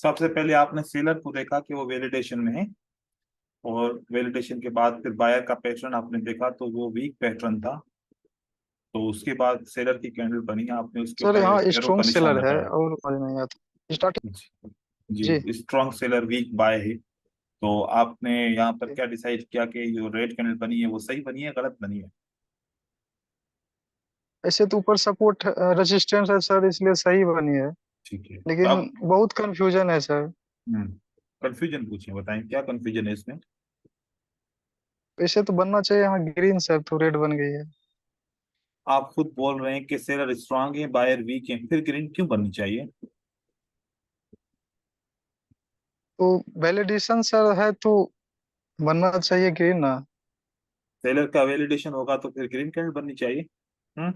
सबसे पहले आपने सेलर को देखा कि वो वैलिडेशन में है, और वैलिडेशन के बाद फिर बायर का पैटर्न आपने देखा तो वो वीक पैटर्न था। तो उसके बाद सेलर की कैंडल बनी, आपने उसके सर ऊपर यहाँ एक एरो का स्ट्रॉन्ग निशान सेलर है लगाया। और समझ नहीं आता स्टार्टिंग। जी। जी, स्ट्रॉन्ग सेलर वीक बाय है। तो आपने यहाँ पर क्या डिसाइड किया कि जो रेड कैंडल बनी है वो सही बनी है गलत बनी है? ऐसे तो ऊपर सपोर्ट रेजिस्टेंस है सर, इसलिए सही बनी है। ठीक है, तो लेकिन आप बहुत कंफ्यूजन है सर। कंफ्यूजन पूछिए, बताएं क्या कंफ्यूजन है इसमें? ऐसे तो बनना चाहिए यहाँ ग्रीन सर, तो रेड बन गई है। आप खुद बोल रहे हैं कि सेलर स्ट्रांग है बायर वीक है, फिर ग्रीन क्यों बननी चाहिए? तो वैलिडेशन सर है तो बनना चाहिए ग्रीन ना। सेलर का वैलिडेशन होगा तो फिर ग्रीन कैंडल बननी चाहिए। हम्म।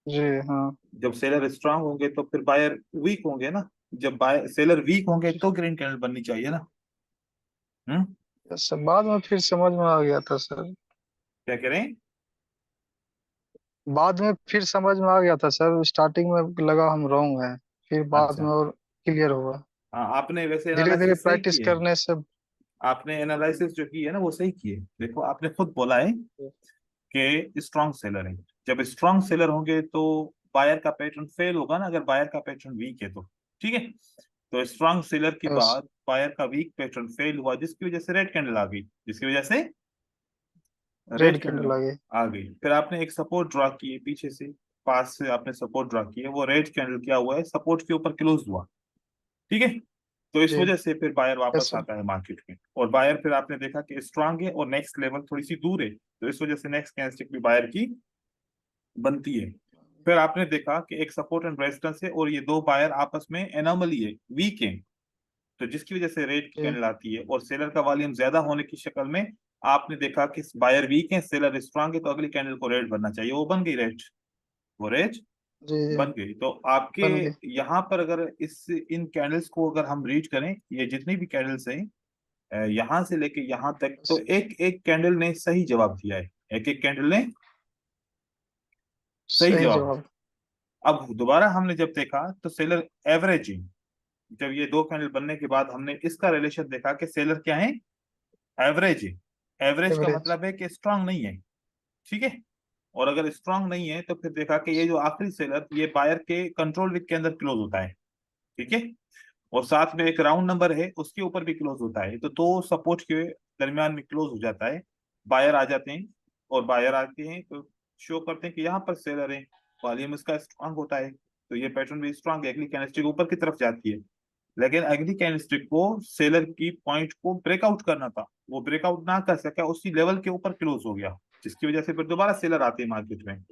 जी हाँ। जब सेलर स्ट्रांग होंगे तो फिर बायर वीक होंगे ना। जब बायर सेलर वीक होंगे तो ग्रीन कैंडल बननी चाहिए ना। हम्म। सर बाद में फिर समझ में आ गया था सर। क्या करें? बाद में फिर समझ में आ गया था सर, स्टार्टिंग में लगा हम रॉन्ग है, फिर बाद अच्छा। में और क्लियर हुआ। हाँ, आपने वैसे धीरे धीरे एनालिसिस सही प्रैक्टिस की है। करने से। आपने एनालिसिस जो की है ना वो सही की है। देखो, आपने खुद बोला है कि स्ट्रांग सेलर है। जब स्ट्रांग सेलर होंगे तो बायर का पैटर्न फेल होगा ना, अगर बायर का पैटर्न वीक है तो। ठीक है। तो स्ट्रांग सेलर के यस। बाद बायर का वीक पैटर्न फेल हुआ, जिसकी वजह से रेड कैंडल आ गई, जिसकी वजह से रेड रेड कैंडल कैंडल आ गई। आ गई। फिर आपने एक सपोर्ट ड्रा किए पीछे से, पास से आपने सपोर्ट ड्रा किए, वो रेड कैंडल क्या हुआ है, सपोर्ट के ऊपर क्लोज हुआ। ठीक है। तो इस जी। वजह से फिर बायर यस वापस सर। आता है मार्केट में, और बायर फिर आपने देखा कि स्ट्रांग है और नेक्स्ट लेवल थोड़ी सी दूर है, तो इस वजह से नेक्स्ट कैंडलस्टिक भी बायर की बनती है। फिर आपने देखा कि एक सपोर्ट एंड रेजिस्टेंस है और ये दो बायर आपस में एनोमली है, वीक है, तो जिसकी वजह से रेड की जी। कैंडल आती है, और सेलर का वॉल्यूम ज्यादा होने की शक्ल में आपने देखा कि बायर वीक है सेलर स्ट्रांग है, तो अगली कैंडल को रेड बनना चाहिए, वो बन गई रेड। वो रेड जी। जी बन गई। तो आपके बन गई। यहाँ पर अगर इस इन कैंडल्स को अगर हम रीड करें, ये जितनी भी कैंडल्स हैं यहाँ से लेके यहाँ तक, तो एक एक कैंडल ने सही जवाब दिया है। एक एक कैंडल ने सही सही जवाब। जवाब। अब दोबारा हमने जब देखा तो सेलर एवरेजिंग, जब ये दो कैंडल बनने के बाद हमने इसका रिलेशन देखा कि सेलर क्या है, एवरेज है। एवरेज का एवरेज। मतलब है कि स्ट्रांग नहीं है। ठीक है। और अगर स्ट्रांग नहीं है तो फिर देखा कि ये जो आखिरी सेलर ये बायर के कंट्रोल विक के अंदर क्लोज होता है। ठीक है। और साथ में एक राउंड नंबर है उसके ऊपर भी क्लोज होता है, तो दो सपोर्ट के दरमियान में क्लोज हो जाता है। बायर आ जाते हैं, और बायर आते हैं तो शो करते हैं कि यहाँ पर सेलर है, वॉल्यूम इसका स्ट्रांग होता है, तो ये पैटर्न भी स्ट्रांग है, अगली कैंडलस्टिक ऊपर की तरफ जाती है। लेकिन अगली कैंडलस्टिक को सेलर की पॉइंट को ब्रेकआउट करना था, वो ब्रेकआउट ना कर सका, उसी लेवल के ऊपर क्लोज हो गया, जिसकी वजह से फिर दोबारा सेलर आते हैं मार्केट में,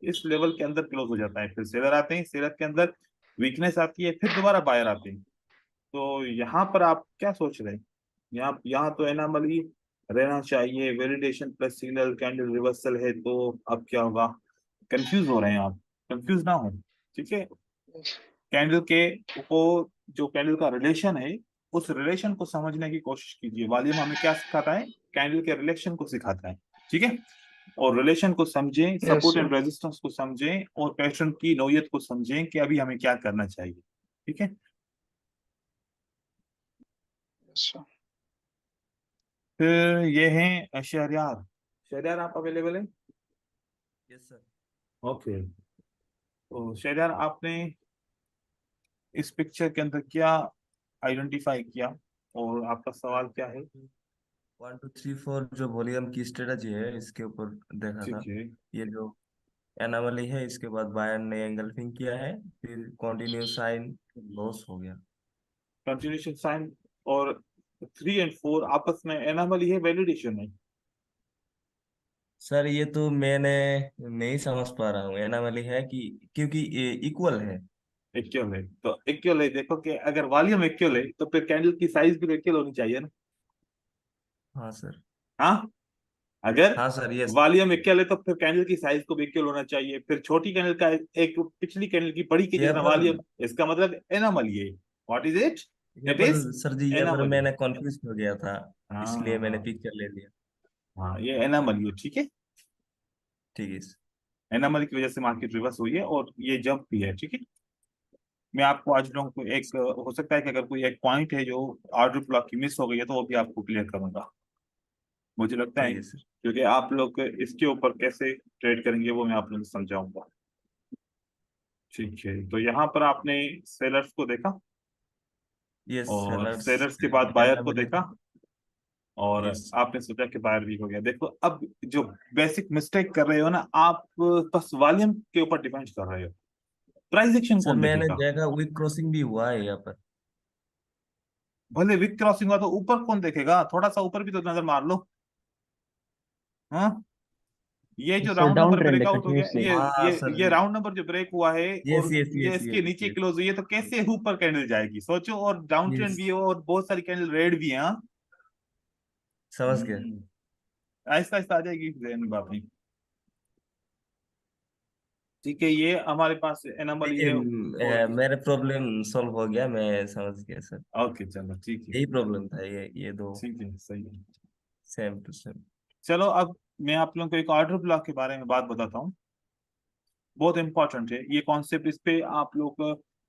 इस लेवल के अंदर क्लोज हो जाता है, फिर सेलर आते हैं, सेलर के अंदर वीकनेस आती है, फिर दोबारा बायर आते हैं। तो यहाँ पर आप क्या सोच रहे हैं? यहाँ यहाँ तो एनामली रहना चाहिए, validation plus signal candle reversal है, तो अब क्या होगा? कंफ्यूज हो रहे हैं आप, कंफ्यूज ना हो। ठीक है। कैंडल के को जो कैंडल का रिलेशन है, उस रिलेशन को समझने की कोशिश कीजिए। वॉल्यूम हमें क्या सिखाता है? कैंडल के रिलेशन को सिखाता है। ठीक है। और रिलेशन को समझें, yes support sir. And resistance को समझें, और पैटर्न की नौयत को समझें कि अभी हमें क्या करना चाहिए। ठीक है। Yes sir. फिर ये हैं शहरयार। शहरयार आप अवेलेबल है? Yes sir. ओके। तो शहरयार, आपने इस पिक्चर के अंदर क्या आइडेंटिफाई किया, और आपका सवाल क्या है? 1 2 3 4 जो वॉल्यूम की स्ट्रेटजी है इसके ऊपर देखा था। ठीक है। ये जो एनामली है इसके बाद बायर ने एंगल्फिंग किया है, फिर कंटिन्यू साइन लॉस हो गया। कंटिन्यूशन साइन, और 3 और 4 आपस में एनामली है, वैलिडेशन है? सर ये तो मैंने नहीं समझ पा रहा हूँ एनामली है कि, क्योंकि ये इक्वल है। इक्वल है तो इक्वल है, देखो कि अगर वॉल्यूम इक्वल है तो फिर कैंडल की साइज भी इक्वल होनी चाहिए ना। हाँ सर। हाँ। अगर हाँ सर, यस। वॉल्यूम इक्वल है तो फिर कैंडल की साइज को भी इक्वल होना चाहिए, फिर छोटी कैंडल का एक पिछली कैंडल की बड़ी के यहाँ जितना पर वॉल्यूम, इसका मतलब एनामली है। What is it? यहाँ इट पर इज सर जी, यहाँ पर एनामली। मैंने कंफ्यूज हो गया था, इसलिए मैंने हाँ। पिक्चर ले लिया। हाँ, ये एनामली है। ठीक है। ठीक है सर। एनामली की वजह से मार्केट रिवर्स हुई है, और ये जंप भी है। ठीक है। मैं आपको आज लोगों को एक हो सकता है कि अगर कोई एक पॉइंट है जो ऑर्डर ब्लॉक की मिस हो गई है तो वो भी आपको क्लियर करूंगा, मुझे लगता है, ठीक है सर। क्योंकि आप लोग इसके ऊपर कैसे ट्रेड करेंगे वो मैं आप लोगों को समझाऊंगा। ठीक है, तो यहाँ पर आपने सेलर्स को देखा यस और सेलर्स सेलर्स के बाद बायर डेटा को में देखा, देखा। और यस आपने सोचा कि बायर वीक हो गया। देखो अब जो बेसिक मिस्टेक कर रहे हो ना आप, बस वॉल्यूम के ऊपर डिपेंड कर रहे हो, प्राइस एक्शन सर, कौन मैंने देखेगा? देखा वीक क्रॉसिंग भी हुआ है यहाँ पर। भले विक क्रॉसिंग हुआ तो ऊपर कौन देखेगा? थोड़ा सा ऊपर भी तो नजर मार लो। हाँ, ये जो sir round down number trend है ब्रेकआउट हो गया, कंटिन्यूसली। ये हाँ ये सर। ये राउंड नंबर जो ब्रेक हुआ है यस और यस ये यस इसके यस नीचे यस क्लोज हुई है, तो कैसे ऊपर कैंडल जाएगी सोचो, और डाउन ट्रेंड यस भी है और बहुत सारी कैंडल रेड भी है। हाँ। समझ गया। हम्म, आहिस्ता आहिस्ता आ जाएगी, जहन में बात नहीं। ठीक है, ये हमारे पास एनामल देखिए ये और मेरा प्रॉब्लम सॉल्व हो गया, मैं समझ गया सर। ओके चलो ठीक है। यही प्रॉब्लम था, ये दो ठीक है सही है। Same to same. चलो अब मैं आप लोगों को एक ऑर्डर ब्लॉक के बारे में बात बताता हूँ, बहुत इंपॉर्टेंट है ये कॉन्सेप्ट। इस पे आप लोग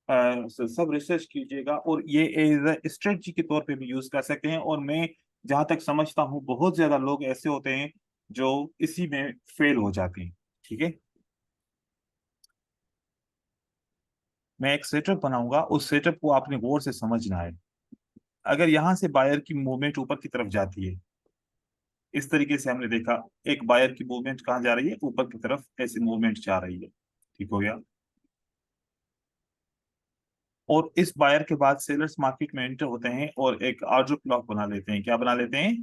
सब रिसर्च कीजिएगा और ये एज स्ट्रेटजी के तौर पे भी यूज कर सकते हैं। और मैं जहां तक समझता हूँ बहुत ज्यादा लोग ऐसे होते हैं जो इसी में फेल हो जाते हैं। ठीक है, मैं एक सेटअप बनाऊंगा, उस सेटअप को आपने गौर से समझना है। अगर यहाँ से बायर की मूवमेंट ऊपर की तरफ जाती है, इस तरीके से हमने देखा, एक बायर की मूवमेंट कहाँ जा रही है? ऊपर की तरफ ऐसी मूवमेंट जा रही है। ठीक हो गया। और इस बायर के बाद सेलर्स मार्केट में एंटर होते हैं और एक ऑर्डर ब्लॉक बना लेते हैं। क्या बना लेते हैं?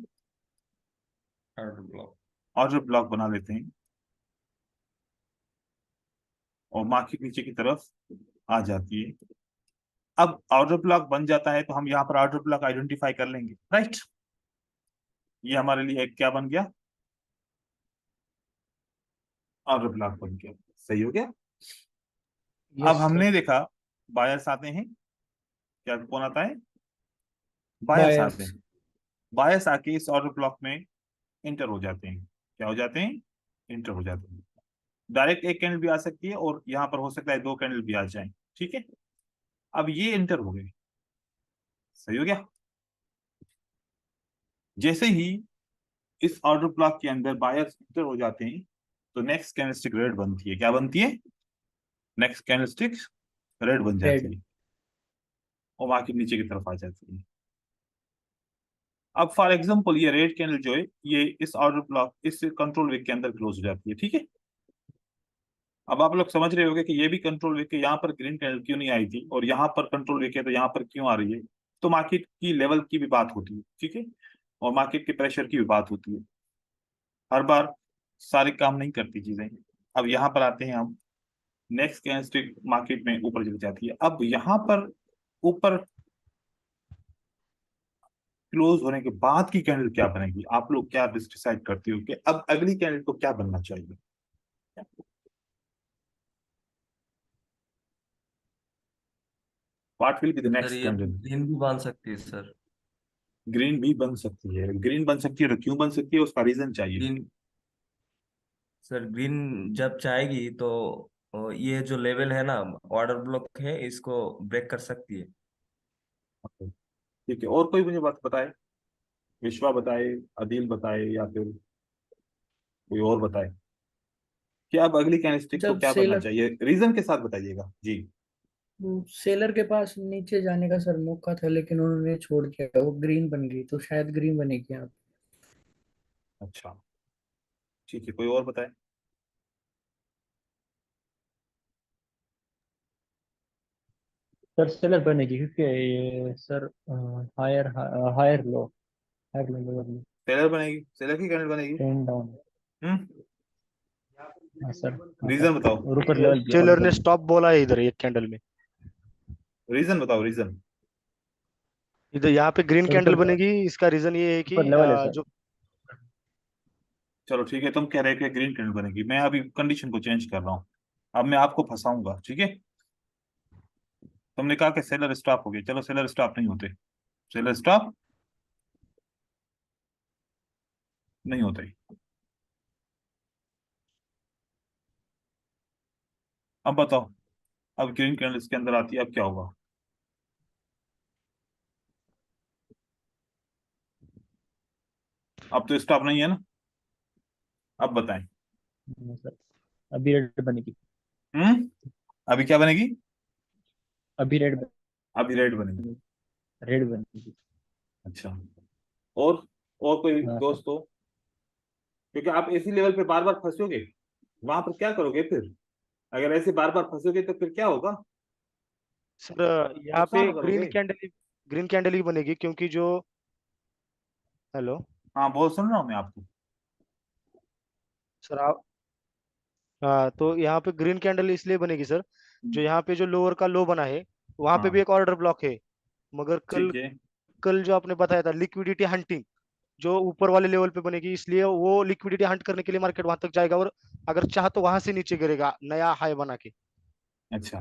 Order block. ऑर्डर ब्लॉक बना लेते हैं और मार्केट नीचे की तरफ आ जाती है। अब ऑर्डर ब्लॉक बन जाता है तो हम यहाँ पर ऑर्डर ब्लॉक आइडेंटिफाई कर लेंगे, राइट? ये हमारे लिए एक क्या बन गया? ऑर्डर ब्लॉक बन गया। सही हो गया। अब यस सर। हमने देखा बायर्स आते हैं, क्या कौन आता है? बायर्स आते बायर्स। हैं। बायर्स आके इस ऑर्डर ब्लॉक में इंटर हो जाते हैं। क्या हो जाते हैं? इंटर हो जाते हैं। डायरेक्ट एक कैंडल भी आ सकती है और यहाँ पर हो सकता है दो कैंडल भी आ जाए। ठीक है, अब ये इंटर हो गए। सही हो गया। जैसे ही इस ऑर्डर ब्लॉक के अंदर बायर्स इंटर हो जाते हैं तो नेक्स्ट कैंडलस्टिक रेड बनती है। क्या बनती है? नेक्स्ट कैंडलस्टिक रेड बन रेड। जाती है और मार्केट नीचे की तरफ आ जाती है। अब फॉर एग्जांपल ये रेड कैंडल जो है ये इस ऑर्डर ब्लॉक इस कंट्रोल वीक के अंदर क्लोज हो जाती है। ठीक है, अब आप लोग समझ रहे होंगे कि ये भी कंट्रोल वीक है, यहाँ पर ग्रीन कैंडल क्यों नहीं आई थी और यहाँ पर कंट्रोल वीक है तो यहाँ पर क्यों आ रही है। तो मार्केट की लेवल की भी बात होती है। ठीक है, और मार्केट के प्रेशर की भी बात होती है। हर बार सारे काम नहीं करती चीजें। अब यहाँ पर आते हैं हम, नेक्स्ट कैंडलस्टिक मार्केट में ऊपर चली जाती है। अब यहाँ पर ऊपर क्लोज होने के बाद की कैंडल क्या बनेगी? आप लोग क्या डिसाइड करते हो कि अब अगली कैंडल को क्या बनना चाहिए? What will be the sir next ये कैंडल? ग्रीन भी बन सकती है सर। ग्रीन भी बन सकती है। ग्रीन बन सकती है तो क्यों बन सकती है, उसका रीजन चाहिए। ग्रीन। सर ग्रीन जब चाहेगी तो ये जो लेवल है ना, ऑर्डर ब्लॉक है, इसको ब्रेक कर सकती है। ठीक है, और कोई मुझे बात बताए, विश्वा बताए, अदिल बताए, या फिर कोई और बताए कि अब अगली कैंडलस्टिक को जब क्या बनना सेलर चाहिए, रीजन के साथ बताइएगा जी। सेलर के पास नीचे जाने का सर मौका था, लेकिन उन्होंने छोड़ दिया, वो ग्रीन बन गई, तो शायद ग्रीन बनेगी यहाँ अच्छा ठीक है, कोई और बताए। पे। सर सेलर बनेगी क्योंकि ये sir higher higher low, higher low, seller बनेगी, सेलर की कैंडल बनेगी। Trend down. हम्म, हाँ सर। हाँ सर। रीजन बताओ। और ऊपर लेवल की और टेलर ने बनी। स्टॉप बोला है इधर एक कैंडल में। रीजन बताओ, रीजन। इधर यहाँ पे ग्रीन सर कैंडल बनेगी, इसका रीजन ये है कि ऊपर लेवल है सर। जो चलो ठीक है, तुम कह रहे हो कि ग्रीन कैंडल बनेगी, मैं अभी कंडीशन को चेंज कर रहा हूँ। अब मैं आपको फंसाऊंगा, ठीक है? तुमने कहा कि सेलर स्टॉप हो गए, चलो सेलर स्टॉप नहीं होते। सेलर स्टॉप नहीं होते। अब बताओ, अब ग्रीन कैंडल इसके अंदर आती है, अब क्या होगा? अब तो स्टॉप नहीं है ना, अब बताएं। सर अभी रेड बनेगी। अभी क्या बनेगी? अभी रेड अभी रेड बनेगी। बनेगी। रेड बनेगी। अच्छा, और और कोई हाँ सर। दोस्त हो? क्योंकि आप इसी लेवल पे बार बार फंसोगे, वहां पर क्या करोगे फिर? अगर ऐसे बार बार फंसोगे तो फिर क्या होगा? सर यहाँ पे नुकसान करोगे। ग्रीन कैंडल ही बनेगी क्योंकि जो, हेलो हाँ बहुत सुन रहा हूँ मैं आपको। सर आप, हाँ तो यहाँ पे ग्रीन कैंडल इसलिए बनेगी सर, जो यहाँ पे जो लोअर का लो बना है वहां पे भी हाँ एक ऑर्डर ब्लॉक है। मगर कल ठीक है। कल जो आपने बताया था लिक्विडिटी हंटिंग, जो ऊपर वाले लेवल पे बनेगी, इसलिए वो लिक्विडिटी हंट करने के लिए मार्केट वहां तक जाएगा, और अगर चाह तो वहां से नीचे गिरेगा नया हाई बना के। अच्छा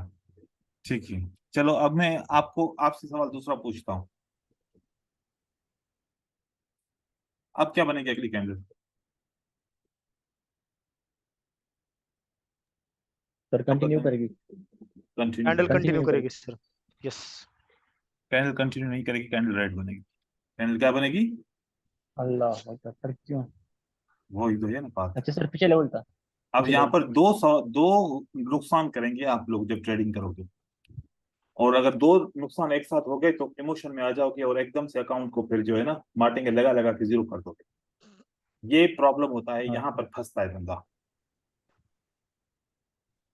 ठीक है, चलो अब मैं आपको आपसे सवाल दूसरा पूछता हूँ। अब क्या बनेगी अगली कैंडल? सर अब कंटिन्यू बताएं। करेगी। कंटिन्यू कैंडल करेगी। कंटिन्यू कंटिन्यू करेगी करेगी। सर। यस। कैंडल कंटिन्यू नहीं करेगी, कैंडल रेड बनेगी। कैंडल क्या बनेगी? अल्लाह अकबर, सर क्यों? वो ही तो है ना बात। अच्छा सर, पीछे लेवल था। अब पीछे यहाँ लेवल पर था। दो नुकसान करेंगे आप लोग जब ट्रेडिंग करोगे, और अगर दो नुकसान एक साथ हो गए तो इमोशन में आ जाओगे और एकदम से अकाउंट को फिर जो है ना मार्टिंग लगा लगा के जीरो कर दोगे। ये प्रॉब्लम होता है, हाँ यहाँ सर। पर फंसता है बंदा।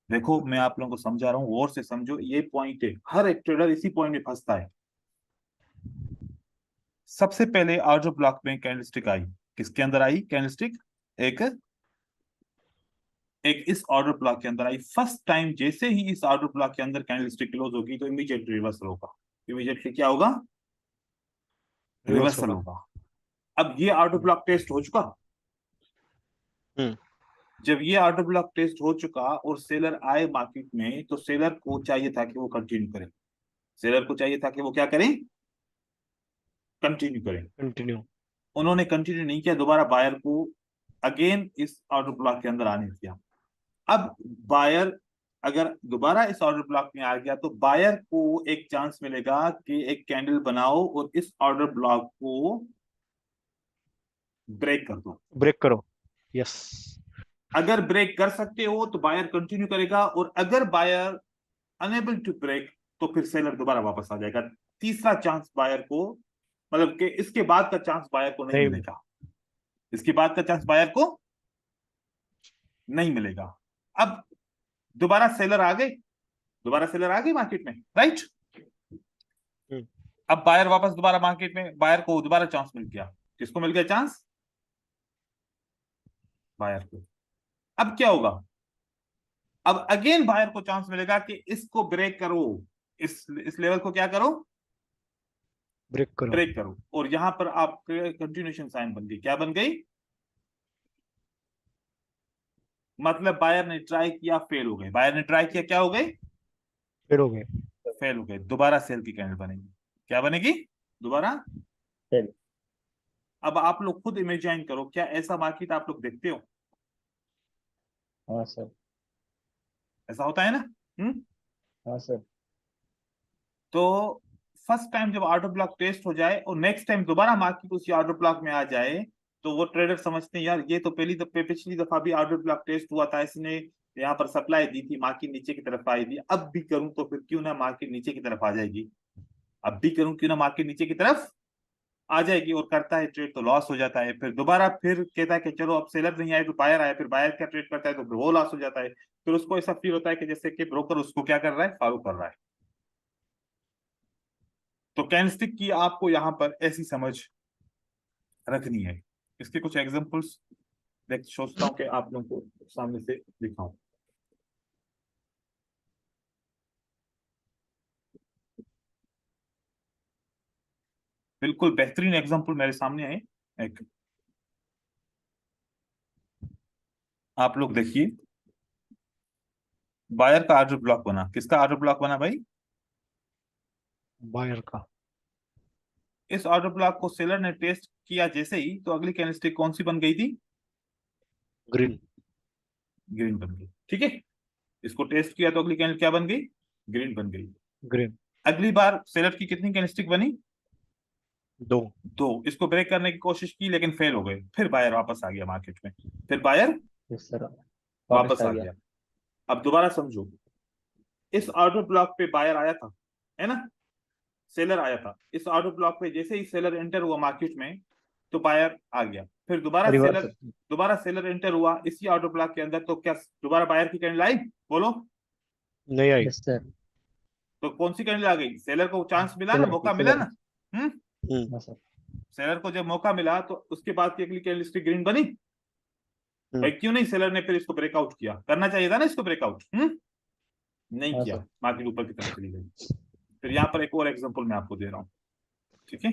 देखो मैं आप लोगों को समझा रहा हूँ, गौर से समझो, ये पॉइंट है, हर एक ट्रेडर इसी पॉइंट में फंसता है। सबसे पहले ऑर्डर ब्लॉक में कैंडलस्टिक आई, किसके अंदर आई कैंडलस्टिक? एक एक इस ऑर्डर ब्लॉक के अंदर आई। फर्स्ट टाइम जैसे ही इस ऑर्डर ब्लॉक के अंदर कैंडलस्टिक क्लोज होगी तो इमीडिएट रिवर्सल होगा। इमीडिएटली क्या होगा? रिवर्स रिवर्सल होगा। होगा। अब ये ऑर्डर ब्लॉक टेस्ट हो चुका। हम्म। जब ये ऑर्डर ब्लॉक टेस्ट हो चुका और सेलर आए मार्केट में, तो सेलर को चाहिए था कि वो कंटिन्यू करें। सेलर को चाहिए था कि वो क्या करें? कंटिन्यू करें। कंटिन्यू। उन्होंने कंटिन्यू नहीं किया, दोबारा बायर को अगेन इस ऑर्डर ब्लॉक के अंदर आने दिया। अब बायर अगर दोबारा इस ऑर्डर ब्लॉक में आ गया तो बायर को एक चांस मिलेगा कि एक कैंडल बनाओ और इस ऑर्डर ब्लॉक को ब्रेक कर दो। ब्रेक करो। यस। अगर ब्रेक कर सकते हो तो बायर कंटिन्यू करेगा, और अगर बायर अनेबल टू ब्रेक तो फिर सेलर दोबारा वापस आ जाएगा। तीसरा चांस बायर को, मतलब कि इसके बाद का चांस बायर को नहीं नहीं। मिलेगा। इसके बाद का चांस बायर को नहीं मिलेगा। अब दोबारा सेलर आ गए, दोबारा सेलर आ गए मार्केट में, राइट? हम्म। अब बायर वापस दोबारा मार्केट में, बायर को दोबारा चांस मिल गया। किसको मिल गया चांस? बायर को। अब क्या होगा? अब अगेन बायर को चांस मिलेगा कि इसको ब्रेक करो, इस लेवल को क्या करो? ब्रेक करो। ब्रेक करो। और यहां पर आपके कंटिन्यूएशन साइन बन गई। क्या बन गई? मतलब बायर ने ट्राई किया, फेल हो गए। बायर ने ट्राई किया, क्या हो गए? फिर हो गए। फेल हो गए। दोबारा सेल की कैंडल बनेगी। क्या बनेगी? दोबारा। चल। अब आप लोग खुद इमेजिन करो, क्या ऐसा मार्केट आप लोग देखते हो? हाँ सर। ऐसा होता है ना? हम्म। हाँ सर। तो फर्स्ट टाइम जब ऑर्डर ब्लॉक टेस्ट हो जाए और नेक्स्ट टाइम दोबारा मार्केट उसी ऑर्डर ब्लॉक में आ जाए, तो वो ट्रेडर समझते हैं यार ये तो पिछली दफा भी ऑर्डर ब्लॉक टेस्ट हुआ था, इसने यहाँ पर सप्लाई दी थी, मार्केट नीचे की तरफ आई थी, अब भी करूं तो फिर क्यों ना मार्केट नीचे की तरफ आ जाएगी। अब भी करूं क्यों ना मार्केट नीचे की तरफ आ जाएगी, और करता है ट्रेड तो लॉस हो जाता है। फिर दोबारा फिर कहता है कि चलो अब सेलर नहीं आए तो बायर आया, फिर बायर का ट्रेड करता है तो फिर वो लॉस हो जाता है। फिर उसको ऐसा फील होता है कि जैसे कि ब्रोकर उसको क्या कर रहा है? फॉलो कर रहा है। तो कैंडलस्टिक की आपको यहां पर ऐसी समझ रखनी है। इसके कुछ एग्जांपल्स देख सोचता हूँ कि आप लोगों को सामने से दिखाऊं। बिल्कुल बेहतरीन एग्जांपल मेरे सामने है एक, आप लोग देखिए। बायर का ऑर्डर ब्लॉक बना। किसका ऑर्डर ब्लॉक बना भाई? बायर का। इस ऑर्डर ब्लॉक को सेलर ने टेस्ट किया जैसे ही, तो अगली कैंडलस्टिक कौन सी बन गई थी? ग्रीन। ग्रीन बन गई। ठीक है, इसको टेस्ट किया तो अगली कैंडल क्या बन गई? ग्रीन बन गई। ग्रीन। अगली बार सेलर की कितनी कैंडलस्टिक बनी? 2। दो। इसको ब्रेक करने की कोशिश की लेकिन फेल हो गए, फिर बायर वापस आ गया मार्केट में, फिर बायर यस सर, वापस आ आ गया। गया। अब दोबारा समझो, इस ऑर्डर ब्लॉक पे बायर आया था, है ना, सेलर आया था। इस ऑर्डर ब्लॉक पे जैसे ही सेलर एंटर हुआ मार्केट में तो बायर आ गया, फिर रिवर्स। दोबारा सेलर एंटर हुआ इसी ऑर्डर ब्लॉक के अंदर, तो क्या दोबारा बायर की कैंडल आई? बोलो। नहीं आई। Yes sir. तो कौन सी कैंडल आ गई? सेलर को चांस मिला ना, सेलर मौका की, मिला सेलर ना। हम्म। हम्म हाँ सर। सेलर को जब मौका मिला तो उसके बाद की अगली कैंडलस्टिक ग्रीन बनी। भाई क्यों नहीं सेलर ने फिर इसको ब्रेकआउट किया? करना चाहिए था ना इसको ब्रेकआउट। नहीं हाँ किया, सर। मार्केट ऊपर की तरफ चली गई। फिर यहाँ पर एक और एग्जांपल मैं आपको दे रहा हूँ, ठीक है।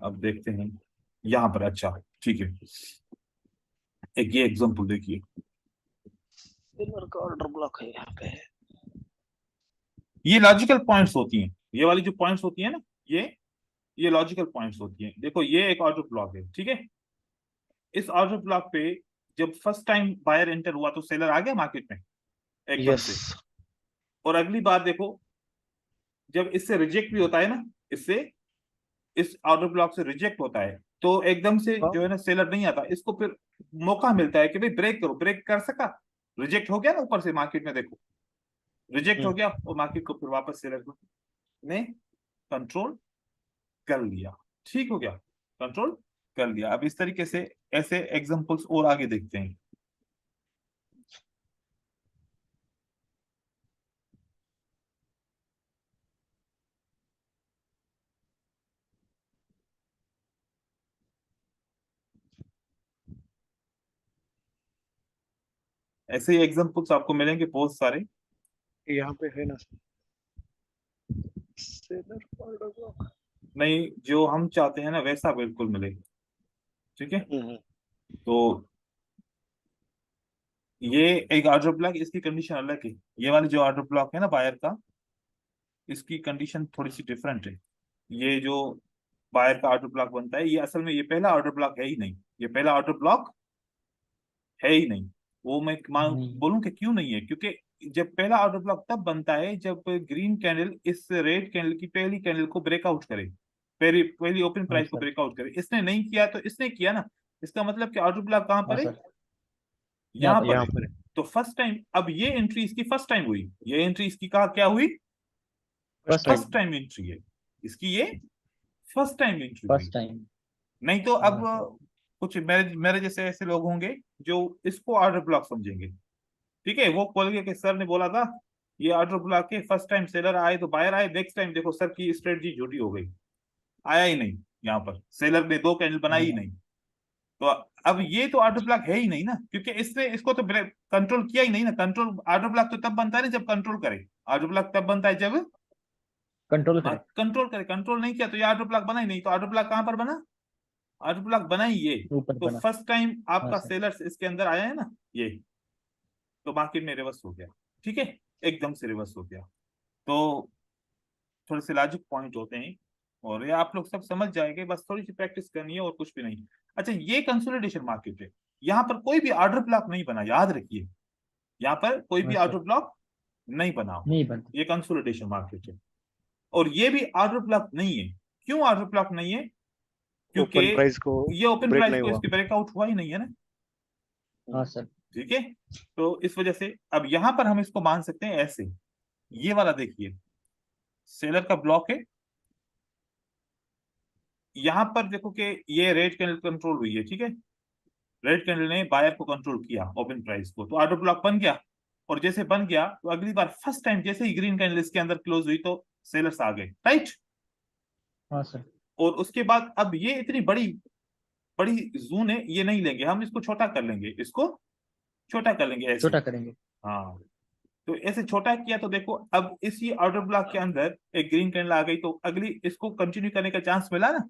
अब देखते हैं यहाँ पर। अच्छा ठीक है, एक ये एग्जांपल देखिए। सेलर का ऑर्डर ब्लॉक है यहाँ पे। ये लॉजिकल पॉइंट्स होती हैं, ये वाली जो पॉइंट्स होती है ना, ये लॉजिकल पॉइंट्स होती हैं। देखो ये एक ऑर्डर ब्लॉक है, ठीक है। इस ऑर्डर ब्लॉक पे जब फर्स्ट टाइम बायर एंटर हुआ तो सेलर आ गया मार्केट में एकदम यस। से। और अगली बार देखो, जब इससे रिजेक्ट भी होता है ना, इससे इस ऑर्डर ब्लॉक से रिजेक्ट होता है तो एकदम से जो है ना सेलर नहीं आता, इसको फिर मौका मिलता है कि भाई ब्रेक करो। ब्रेक कर सका, रिजेक्ट हो गया ना ऊपर से मार्केट में, देखो रिजेक्ट हो गया, और मार्केट को फिर वापस सेलर ने कंट्रोल कर लिया। ठीक हो गया, कंट्रोल कर लिया। अब इस तरीके से ऐसे एग्जांपल्स और आगे देखते हैं। ऐसे ही एग्जांपल्स आपको मिलेंगे बहुत सारे। यहाँ पे है ना सेलर ऑर्डर ब्लॉक। नहीं, जो हम चाहते हैं ना वैसा बिल्कुल मिले, ठीक है। तो ये एक ऑर्डर ब्लॉक, इसकी कंडीशन अलग है। ये वाली जो ऑर्डर ब्लॉक है ना बायर का, इसकी कंडीशन थोड़ी सी डिफरेंट है। ये जो बायर का ऑर्डर ब्लॉक बनता है, ये असल में ये पहला ऑर्डर ब्लॉक है ही नहीं, ये पहला ऑर्डर ब्लॉक है ही नहीं। वो मैं नहीं। बोलूं कि क्यों नहीं है, क्योंकि जब पहला ऑर्डर ब्लॉक तब बनता है जब ग्रीन कैंडल इस रेड कैंडल की पहली कैंडल को ब्रेकआउट करे, पहली पहली ओपन हाँ प्राइस को सर। ब्रेकआउट करे। इसने नहीं किया तो इसने किया ना, इसका मतलब कि ऑर्डर ब्लॉक कहां हाँ पर है? सर, यहाँ पर यहाँ है। पर। तो फर्स्ट टाइम, अब ये एंट्री इसकी फर्स्ट टाइम हुई, ये एंट्री इसकी कहा क्या हुई? First time. First time entry है इसकी, ये फर्स्ट टाइम एंट्री हुई। First time. नहीं तो अब हाँ सर। कुछ मेरे मेरे जैसे ऐसे लोग होंगे जो इसको ऑर्डर ब्लॉक समझेंगे, ठीक है। वो बोलेंगे कि सर ने बोला था ये ऑर्डर ब्लॉक के फर्स्ट टाइम सेलर आए तो बायर आए, नेक्स्ट टाइम देखो सर की स्ट्रेटजी झूठी हो गई, आया ही नहीं, यहाँ पर सेलर ने दो कैंडल बनाई ही हाँ नहीं। तो अब ये तो ऑर्डर ब्लॉक है ही नहीं ना, क्योंकि इसने इसको तो कंट्रोल किया ही नहीं ना। कंट्रोल ऑर्डर ब्लॉक तो तब बनता है ना जब कंट्रोल करे। ऑर्डर ब्लॉक तब बनता है जब कंट्रोल करें। कंट्रोल करे। कंट्रोल नहीं किया तो ये ऑर्डर ब्लॉक बना ही नहीं। तो ऑर्डर ब्लॉक कहां पर बना? ऑर्डर ब्लॉक बना ही ये। ऊपर तो बना। फर्स्ट टाइम हाँ आपका सर। सेलर इसके अंदर आया है ना, ये तो मार्केट में रिवर्स हो गया, ठीक है, एकदम से रिवर्स हो गया। तो थोड़े से लॉजिक पॉइंट होते हैं और ये आप लोग सब समझ जाएंगे, बस थोड़ी सी प्रैक्टिस करनी है और कुछ भी नहीं। अच्छा, ये कंसोलिडेशन मार्केट है, यहाँ पर कोई भी ऑर्डर ब्लॉक नहीं बना, याद रखिए। यहाँ पर कोई भी हाँ ऑर्डर सर, ब्लॉक नहीं बना, नहीं बनता। ये कंसोलिडेशन मार्केट है। और ये भी ऑर्डर ब्लॉक नहीं है। क्यों ऑर्डर ब्लॉक नहीं है? क्योंकि ओपन प्राइस को ये ओपन ब्रेक प्राइस नहीं को हुआ। इसकी ब्रेकआउट हुआ ही नहीं है ना, हाँ सर। ठीक है। तो इस वजह से अब यहां पर हम इसको मान सकते हैं ऐसे। ये वाला देखिए, सेलर का ब्लॉक है, यहां पर देखो कि ये रेड कैंडल कंट्रोल हुई है, ठीक है। रेड कैंडल ने बायर को कंट्रोल किया ओपन प्राइस को, तो ऑर्डर ब्लॉक बन गया। और जैसे बन गया तो अगली बार फर्स्ट टाइम जैसे ही ग्रीन कैंडल इसके अंदर क्लोज हुई तो सेलर्स आ गए, राइट। हाँ सर। और उसके बाद अब ये इतनी बड़ी बड़ी जोन है, ये नहीं लेंगे हम, इसको छोटा कर लेंगे, इसको छोटा कर लेंगे ऐसे। छोटा करेंगे। हाँ, तो ऐसे छोटा किया तो देखो अब इसी ऑर्डर ब्लॉक के अंदर एक ग्रीन कैंडल आ गई, तो अगली इसको कंटिन्यू करने का चांस मिला ना,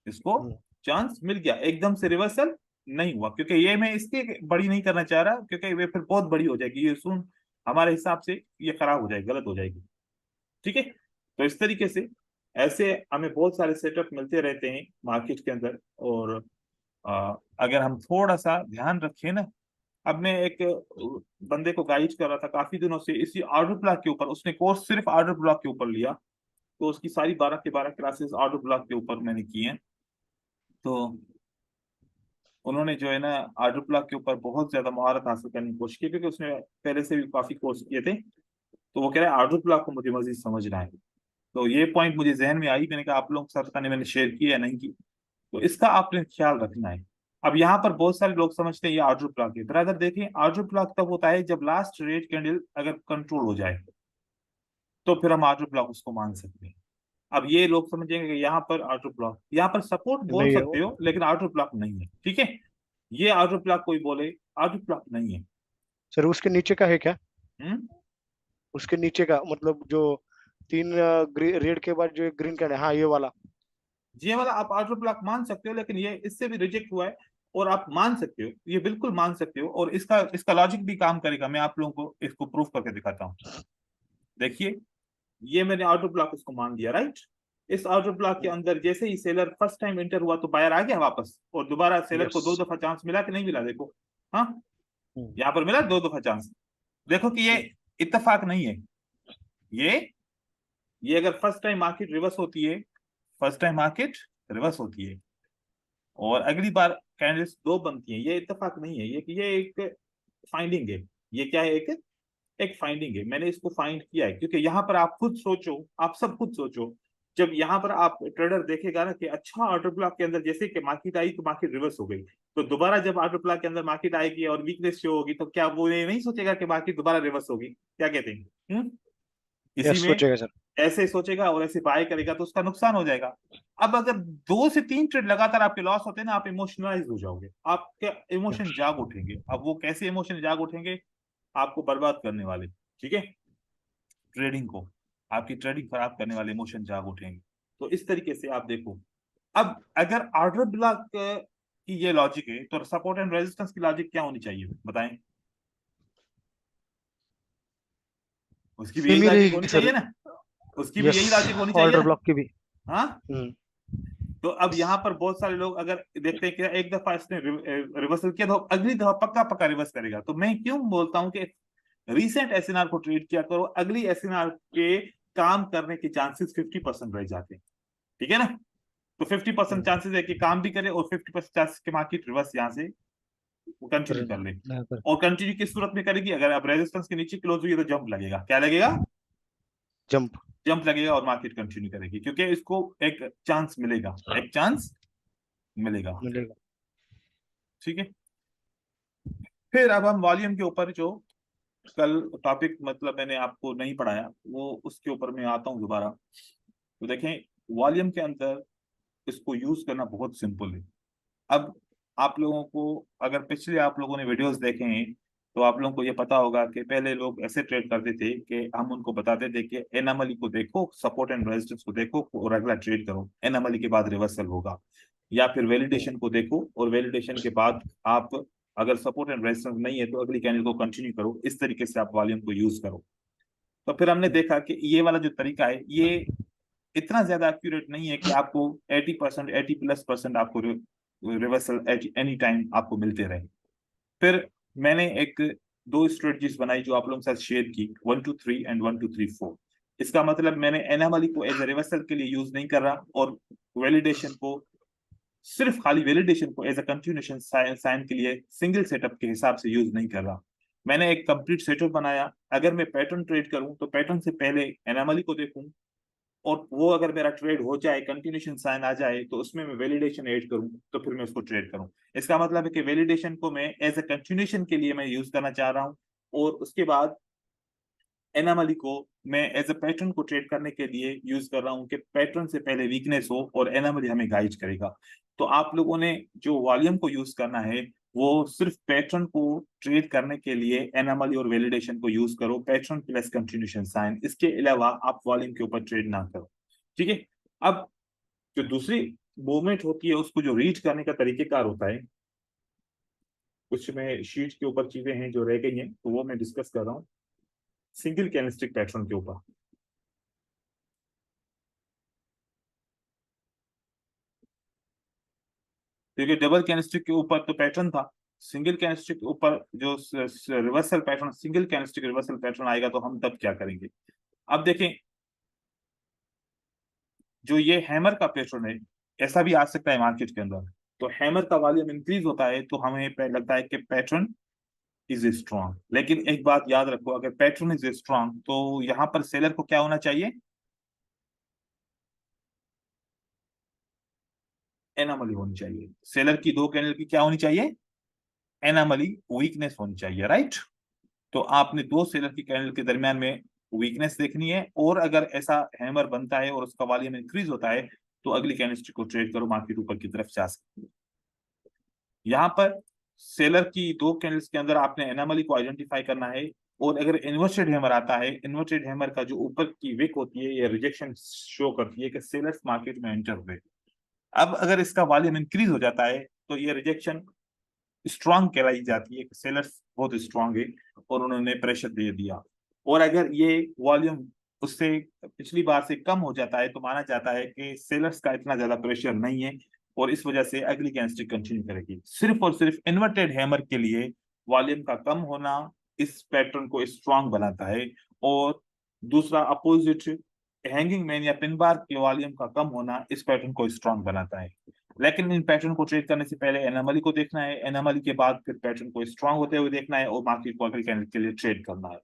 इसको चांस मिल गया। एकदम से रिवर्सल नहीं हुआ, क्योंकि ये मैं इसके बड़ी नहीं करना चाह रहा, क्योंकि ये फिर बहुत बड़ी हो जाएगी, ये सुन हमारे हिसाब से ये खराब हो जाएगी, गलत हो जाएगी, ठीक है। तो इस तरीके से ऐसे हमें बहुत सारे सेटअप मिलते रहते हैं मार्केट के अंदर। और अगर हम थोड़ा सा ध्यान रखें ना, अब मैं एक बंदे को गाइड कर रहा था काफी दिनों से इसी ऑर्डर ब्लॉक के ऊपर, उसने कोर्स सिर्फ ऑर्डर ब्लॉक के ऊपर लिया, तो उसकी सारी 12 के 12 क्लासेस ऑर्डर ब्लॉक के ऊपर मैंने की हैं। तो उन्होंने जो है ना ऑर्डर ब्लॉक के ऊपर बहुत ज्यादा महारत हासिल करने की कोशिश की, क्योंकि उसने पहले से भी काफी कोर्स किए थे। तो वो कह रहा है ऑर्डर ब्लॉक को मुझे मजीद समझना है। तो ये पॉइंट मुझे जहन में आई, मैंने कहा आप लोगों के साथ पता नहीं मैंने शेयर किया या नहीं की, तो इसका आपने ख्याल रखना है। अब यहाँ पर बहुत सारे लोग समझते हैं ये ऑर्डर ब्लॉक है। ब्रदर देखें, ऑर्डर ब्लॉक तब होता है जब लास्ट रेड कैंडल अगर कंट्रोल हो जाए, तो फिर हम ऑर्डर ब्लॉक उसको मान सकते हैं। अब ये लोग समझेंगे कि यहाँ पर ऑर्डर ब्लॉक, यहाँ पर सपोर्ट बोल नहीं है सकते वो। हो लेकिन ऑर्डर ब्लॉक नहीं है, ठीक है। ये ऑर्डर ब्लॉक कोई बोले ऑर्डर ब्लॉक नहीं है। सर उसके नीचे का है क्या? हम्म। उसके नीचे का मतलब जो तीन रेड के बाद जो एक ग्रीन कैंडल, हाँ ये वाला। ये वाला आप ऑर्डर ब्लॉक मान सकते हो, लेकिन ये इससे भी रिजेक्ट हुआ है, और आप मान सकते हो, ये बिल्कुल मान सकते हो, और इसका इसका लॉजिक भी काम करेगा। मैं आप लोगों को इसको प्रूफ करके दिखाता हूँ। देखिए, ये मैंने ऑर्डर ब्लॉक इसको मान दिया, राइट। इस ऑर्डर ब्लॉक के अंदर जैसे ही सेलर फर्स्ट टाइम एंटर हुआ तो बायर आ गया वापस, और दोबारा सेलर को यस। 2 दफा चांस मिला कि नहीं मिला, देखो। हाँ, यहाँ पर मिला 2 दफा चांस। देखो कि ये इत्तेफाक नहीं है। ये अगर फर्स्ट टाइम मार्केट रिवर्स होती है, फर्स्ट टाइम मार्केट रिवर्स होती है और अगली बार कैंडल्स 2 बनती हैं, ये इत्तेफाक नहीं है, ये एक फाइंडिंग है। ये क्या है, एक फाइंडिंग है। मैंने इसको फाइंड किया है, क्योंकि यहाँ पर आप खुद सोचो, आप सब खुद सोचो, जब यहाँ पर आप ट्रेडर देखेगा ना कि अच्छा ऑर्डर ब्लॉक के अंदर जैसे कि मार्केट आई तो मार्केट रिवर्स हो गई, तो दोबारा जब ऑर्डर ब्लॉक के अंदर मार्केट आएगी और वीकनेस शो होगी, तो क्या वो ये नहीं सोचेगा कि मार्केट दोबारा रिवर्स होगी? क्या कहते हैं? इसी यस में सोचेगा सर। ऐसे सोचेगा और ऐसे बाय करेगा तो उसका नुकसान हो जाएगा। अब अगर 2 से 3 ट्रेड लगातार आपके लॉस होते हैं ना, आप इमोशनलाइज हो जाओगे, आपके इमोशन जाग उठेंगे। अब वो कैसे इमोशन जाग उठेंगे? आपको बर्बाद करने वाले, ठीक है, ट्रेडिंग को, आपकी ट्रेडिंग खराब करने वाले इमोशन जाग उठेंगे। तो इस तरीके से आप देखो। अब अगर ऑर्डर ब्लॉक की ये लॉजिक है, तो सपोर्ट एंड रेजिस्टेंस की लॉजिक क्या होनी चाहिए बताएं? उसकी भी यही सेमी लॉजिक होनी रहेगी सर। चाहिए ना, उसकी भी यस, यही लॉजिक होनी चाहिए ऑर्डर ना। ब्लॉक की भी। हाँ। हम्म। तो अब यहाँ पर बहुत सारे लोग अगर देखते हैं कि एक दफा इसने रिवर्सल किया तो अगली दफा पक्का पक्का रिवर्स करेगा, तो मैं क्यों बोलता हूँ कि रीसेंट एसएनआर को ट्रेड किया करो, अगली एसएनआर के काम करने के चांसेस 50% रह जाते हैं, ठीक है ना। तो 50% चांसेस है कि काम भी करे, और 50% चांसेस के मार्केट रिवर्स यहाँ से कंटिन्यू कर ले। और कंटिन्यू किस सूरत में करेगी? अगर अब रेजिस्टेंस के नीचे क्लोज हुई है तो जंप लगेगा। क्या लगेगा? जंप। जंप लगेगा और मार्केट कंटिन्यू करेगी, क्योंकि इसको एक चांस मिलेगा, एक चांस मिलेगा, मिलेगा। ठीक है। फिर अब हम वॉल्यूम के ऊपर जो कल टॉपिक मतलब मैंने आपको नहीं पढ़ाया, वो उसके ऊपर मैं आता हूँ दोबारा। तो देखें, वॉल्यूम के अंदर इसको यूज करना बहुत सिंपल है। अब आप लोगों को अगर पिछले आप लोगों ने वीडियोस देखे हैं, तो आप लोगों को ये पता होगा कि पहले लोग ऐसे ट्रेड करते थे कि हम उनको बताते थे कि एनोमली को देखो, सपोर्ट एंड रेजिस्टेंस को देखो और अगला ट्रेड करो, एनोमली के बाद रिवर्सल होगा। या फिर वैलिडेशन को देखो और वैलिडेशन के बाद आप अगर सपोर्ट एंड रेजिस्टेंस नहीं है तो अगली कैंडल को कंटिन्यू करो। इस तरीके से आप वॉल्यूम को यूज करो। तो फिर हमने देखा कि ये वाला जो तरीका है ये इतना ज्यादा एक्यूरेट नहीं है कि आपको 80%, 80+% आपको रिवर्सल एनी टाइम आपको मिलते रहे। फिर मैंने एक 2 स्ट्रेटजीज बनाई जो आप लोगों के साथ शेयर की, 1 2 3 एंड 1 2 3 4। इसका मतलब मैंने एनोमली को एज ए रिवर्सल के लिए यूज नहीं कर रहा, और वैलिडेशन को, सिर्फ खाली वैलिडेशन को एज ए कंटिन्यूएशन साइन के लिए सिंगल सेटअप के हिसाब से यूज नहीं कर रहा। मैंने एक कंप्लीट सेटअप बनाया। अगर मैं पैटर्न ट्रेड करूं तो पैटर्न से पहले एनोमली को देखूं, और वो अगर मेरा ट्रेड हो जाए, कंटिन्यूएशन साइन आ जाए, तो उसमें मैं वैलिडेशन ऐड करूं, तो फिर मैं उसको ट्रेड करूं। इसका मतलब है कि वैलिडेशन को मैं एज ए कंटिन्यूएशन के लिए मैं यूज करना चाह रहा हूं, और उसके बाद एनोमली को मैं एज ए पैटर्न को ट्रेड करने के लिए यूज कर रहा हूं कि पैटर्न से पहले वीकनेस हो और एनोमली हमें गाइड करेगा। तो आप लोगों ने जो वॉल्यूम को यूज करना है वो सिर्फ पैटर्न को ट्रेड करने के लिए एनोमली और वैलिडेशन को यूज करो, पैटर्न प्लस कंटिन्यूएशन साइन। इसके अलावा आप वॉल्यूम के ऊपर ट्रेड ना करो, ठीक है। अब जो दूसरी मूवमेंट होती है उसको जो रीड करने का तरीकेकार होता है, कुछ में शीट के ऊपर चीजें हैं जो रह गई हैं तो वो मैं डिस्कस कर रहा हूँ सिंगल कैंडलस्टिक पैटर्न के ऊपर। क्योंकि डबल कैंडलस्टिक के ऊपर तो पैटर्न था, सिंगल कैंडलस्टिक ऊपर जो reversal pattern, single candlestick reversal pattern आएगा तो हम तब क्या करेंगे। अब देखें, जो ये हैमर का पैटर्न है, ऐसा भी आ सकता है मार्केट के अंदर। तो हैमर का वॉल्यूम इंक्रीज होता है तो हमें लगता है कि पैटर्न इज स्ट्रॉन्ग। लेकिन एक बात याद रखो, अगर पैटर्न इज स्ट्रॉन्ग तो यहां पर सेलर को क्या होना चाहिए, एनामली होनी चाहिए। सेलर की दो कैंडल की क्या होनी चाहिए, एनामली, वीकनेस होनी चाहिए, राइट। तो आपने दो सेलर की कैंडल के दरमियान में वीकनेस देखनी है, और अगर ऐसा हैमर बनता है और उसका वॉल्यूम इंक्रीज होता है तो अगली कैंडलस्टिक को ट्रेड करो, मार्केट ऊपर की तरफ जा सकती है। यहाँ पर सेलर की दो कैंडल्स के अंदर आपने एनामली को आइडेंटिफाई करना है, और अगर इन्वर्टेड हैमर आता है, इन्वर्टेड हैमर का जो ऊपर की विक होती है ये रिजेक्शन शो करती है कि सेलर्स मार्केट में एंटर हुए। अब अगर इसका वॉल्यूम इंक्रीज हो जाता है तो ये रिजेक्शन स्ट्रांग कहलाई जाती है, सेलर्स बहुत स्ट्रांग है और उन्होंने प्रेशर दे दिया। और अगर ये वॉल्यूम उससे पिछली बार से कम हो जाता है तो माना जाता है कि सेलर्स का इतना ज्यादा प्रेशर नहीं है, और इस वजह से अगली कैंडलस्टिक कंटिन्यू करेगी। सिर्फ और सिर्फ इन्वर्टेड हैमर के लिए वॉल्यूम का कम होना इस पैटर्न को स्ट्रांग बनाता है, और दूसरा अपोजिट हैंगिंग मैन या पिन बार के वॉल्यूम का कम होना इस पैटर्न को स्ट्रांग बनाता है। लेकिन इन पैटर्न को ट्रेड करने से पहले एनामली को देखना है, एनामली के बाद फिर पैटर्न को स्ट्रांग होते हुए देखना है, और मार्केट को अगली कैंडल के लिए ट्रेड करना है।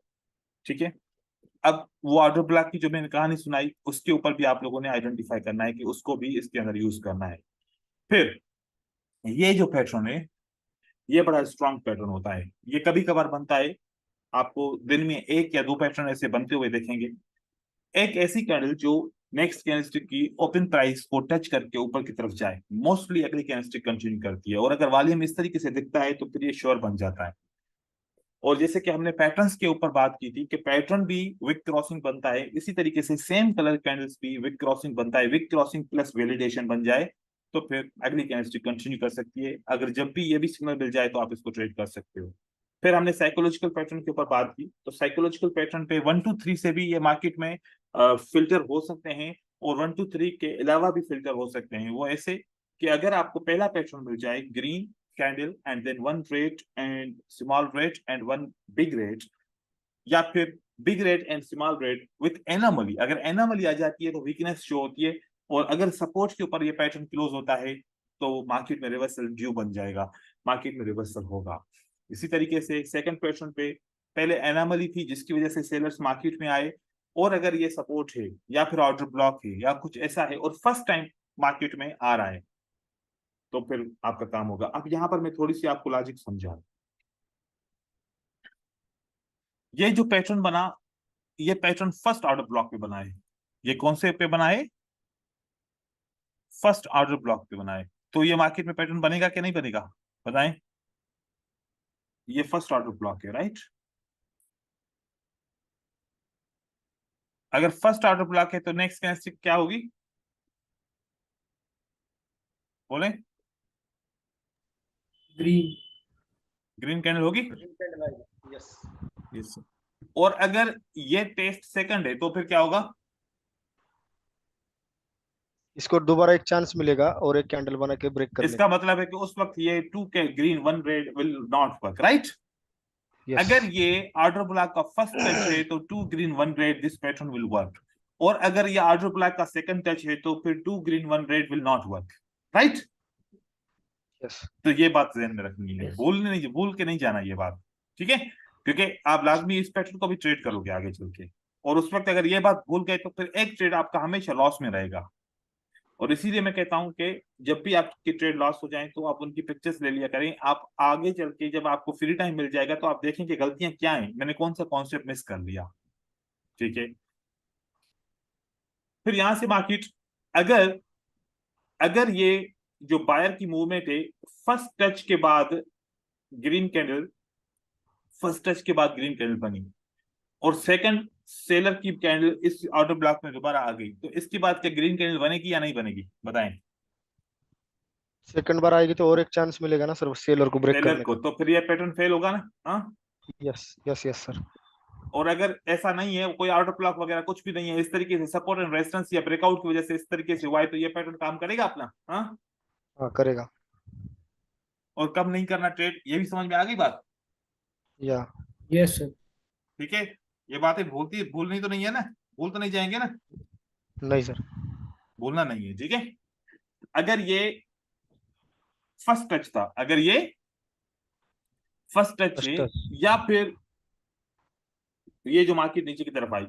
ठीक है, अब वो ऑर्डर ब्लॉक की जो मैंने कहानी सुनाई उसके ऊपर भी आप लोगों ने आइडेंटिफाई करना है कि उसको भी इसके अंदर यूज करना है। फिर ये जो पैटर्न है ये बड़ा स्ट्रांग पैटर्न होता है, ये कभी कभार बनता है, आपको दिन में एक या दो पैटर्न ऐसे बनते हुए देखेंगे। एक ऐसी कैंडल जो नेक्स्ट कैंडलस्टिक की ओपन प्राइस को टच करके ऊपर की तरफ जाए, मोस्टली अगली कैंडलस्टिक कंटिन्यू करती है, और अगर वॉल्यूम इस तरीके से दिखता है तो फिर ये श्योर बन जाता है। और जैसे कि हमने पैटर्न्स के ऊपर बात की थी कि पैटर्न भी विक क्रॉसिंग बनता है, इसी तरीके से सेम कलर कैंडल्स भी विक क्रॉसिंग बनता है। विक क्रॉसिंग प्लस वैलिडेशन बन जाए तो फिर अगली कैंडलस्टिक कंटिन्यू कर सकती है। अगर जब भी ये भी सिग्नल मिल जाए तो आप इसको ट्रेड कर सकते हो। फिर हमने साइकोलॉजिकल पैटर्न के ऊपर बात की, तो साइकोलॉजिकल पैटर्न पे 1 2 3 से भी ये मार्केट में फिल्टर हो सकते हैं, और 1 2 3 के अलावा भी फिल्टर हो सकते हैं। वो ऐसे कि अगर आपको पहला पैटर्न मिल जाए, green candle and then one red and small red and one big red, या फिर big red and small red with anomaly, अगर एनामली आ जाती है तो वीकनेस शो होती है, और अगर सपोर्ट के ऊपर ये पैटर्न क्लोज होता है तो मार्केट में रिवर्सल ड्यू बन जाएगा, मार्केट में रिवर्सल होगा। इसी तरीके से सेकंड पैटर्न पे पहले एनामली थी जिसकी वजह से सेलर्स मार्केट में आए, और अगर ये सपोर्ट है या फिर ऑर्डर ब्लॉक है या कुछ ऐसा है और फर्स्ट टाइम मार्केट में आ रहा है तो फिर आपका काम होगा। अब यहां पर मैं थोड़ी सी आपको लॉजिक समझा। ये जो पैटर्न बना, ये पैटर्न फर्स्ट ऑर्डर ब्लॉक पे बना है। ये कौन से पे बना है, फर्स्ट ऑर्डर ब्लॉक पे बना है। तो ये मार्केट में पैटर्न बनेगा क्या नहीं बनेगा, बताएं। ये फर्स्ट ऑर्डर ब्लॉक है, राइट। अगर फर्स्ट ऑर्डर ब्लॉक है तो नेक्स्ट कैंडलस्टिक क्या होगी, बोले। ग्रीन ग्रीन कैंडल होगी। यस। यस। और अगर ये टेस्ट सेकंड है तो फिर क्या होगा, इसको दोबारा एक चांस मिलेगा और एक कैंडल बना के ब्रेक करने इसका मतलब है कि उस वक्त ये 2 के green 1 red will not work, right. Yes. अगर ये ऑर्डर ब्लॉक का फर्स्ट टच है तो 2 green 1 read this pattern will work, और अगर ये ऑर्डर ब्लॉक का सेकंड टच है तो फिर 2 green 1 red will not work, right. Yes. तो ये बात ध्यान में रखनी है, भूल के नहीं जाना ये बात, ठीक है। क्योंकि आप लाजमी इस पैटर्न को भी ट्रेड करोगे आगे चल के, और उस वक्त अगर ये बात भूल गए तो फिर एक ट्रेड आपका हमेशा लॉस में रहेगा। और इसीलिए मैं कहता हूं कि जब भी आपकी ट्रेड लॉस हो जाए तो आप उनकी पिक्चर्स ले लिया करें। आप आगे चल के जब आपको फ्री टाइम मिल जाएगा तो आप देखें कि गलतियां क्या हैं, मैंने कौन सा कॉन्सेप्ट मिस कर लिया, ठीक है। फिर यहां से मार्केट, अगर अगर ये जो बायर की मूवमेंट है, फर्स्ट टच के बाद ग्रीन कैंडल, फर्स्ट टच के बाद ग्रीन कैंडल बनी, और सेकंड सेलर की कैंडल इस ऑर्डर ब्लॉक में दोबारा आ गई, तो इसके बाद क्या ग्रीन कैंडल बनेगी या नहीं बनेगी, बताएं। सेकंड बार आएगी तो और एक चांस मिलेगा ना सर सेलर को ब्रेक सेलर करने को, तो फिर ये पैटर्न फेल होगा ना, हाँ। का। Yes yes yes sir. और अगर ऐसा नहीं है, कोई आउटर ब्लॉक वगैरह कुछ भी नहीं है, इस तरीके से सपोर्ट एंड रेजिस्टेंस या ब्रेकआउट की वजह से इस तरीके से हुआ है, तो ये पैटर्न काम करेगा अपना, हाँ। हाँ करेगा। और कब नहीं करना ट्रेड, ये भी समझ में आ गई बात। या यस सर। ठीक है, ये बातें भूलनी तो नहीं है ना, भूल तो नहीं जाएंगे ना, नहीं सर। भूलना नहीं है। ठीक है, अगर ये फर्स्ट टच था, अगर ये फर्स्ट टच है, फर्स्ट या फिर ये जो मार्केट नीचे की तरफ आई,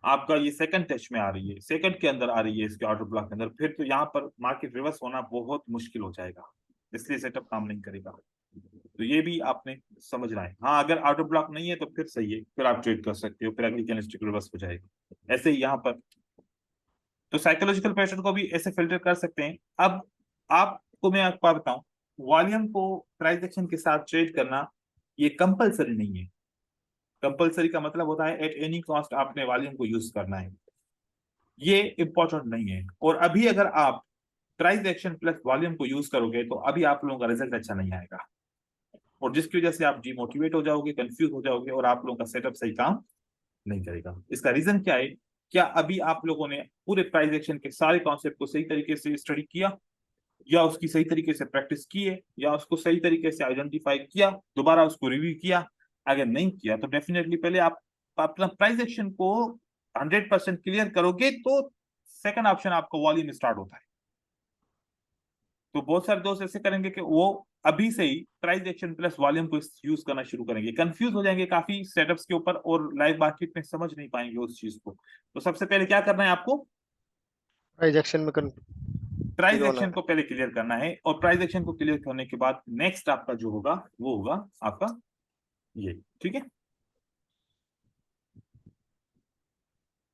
आपका ये सेकंड टच में आ रही है, सेकंड के अंदर आ रही है इसके ऑर्डर ब्लॉक के अंदर, फिर तो यहाँ पर मार्केट रिवर्स होना बहुत मुश्किल हो जाएगा, इसलिए सेटअप काम नहीं करेगा। तो ये भी आपने समझना है। हाँ, अगर ऑर्डर ब्लॉक नहीं है तो फिर सही है, फिर आप ट्रेड कर सकते हो, फिर अगली कैंडलस्टिक रिवर्स हो जाएगी। ऐसे ही यहाँ पर तो साइकोलॉजिकल पैटर्न को भी ऐसे फिल्टर कर सकते हैं। अब आपको मैं एक बात बताऊं, वॉल्यूम को प्राइस एक्शन के साथ ट्रेड करना ये कंपलसरी नहीं है। कंपलसरी का मतलब होता है एट एनी कॉस्ट आपने वॉल्यूम को यूज करना है, ये इंपॉर्टेंट नहीं है। और अभी अगर आप प्राइस एक्शन प्लस वॉल्यूम को यूज करोगे तो अभी आप लोगों का रिजल्ट अच्छा नहीं आएगा, और जिसकी वजह से आप डिमोटिवेट हो जाओगे, कंफ्यूज हो जाओगे, और आप लोगों का सेटअप सही काम नहीं करेगा। इसका रीजन क्या है? क्या अभी आप लोगों ने पूरे प्राइस एक्शन के सारे कॉन्सेप्ट को सही तरीके से स्टडी किया, या उसकी सही तरीके से प्रैक्टिस की है, या उसको सही तरीके से आइडेंटिफाई किया, दोबारा उसको रिव्यू किया? अगर नहीं किया तो डेफिनेटली पहले आप अपना प्राइस एक्शन को 100% क्लियर करोगे तो सेकंड ऑप्शन आपका वॉल्यूम स्टार्ट होता है। तो बहुत सारे दोस्त ऐसे करेंगे कि वो अभी से ही प्राइस एक्शन प्लस वॉल्यूम को यूज करना शुरू करेंगे, कंफ्यूज हो जाएंगे काफी सेटअप्स के ऊपर, और लाइव मार्केट में समझ नहीं पाएंगे उस चीज को। तो सबसे पहले क्या करना है आपको? प्राइस एक्शन में प्राइस होना एक्शन है। को पहले क्लियर करना है, और प्राइस एक्शन को क्लियर करने के बाद नेक्स्ट आपका जो होगा वो होगा आपका ये। ठीक है,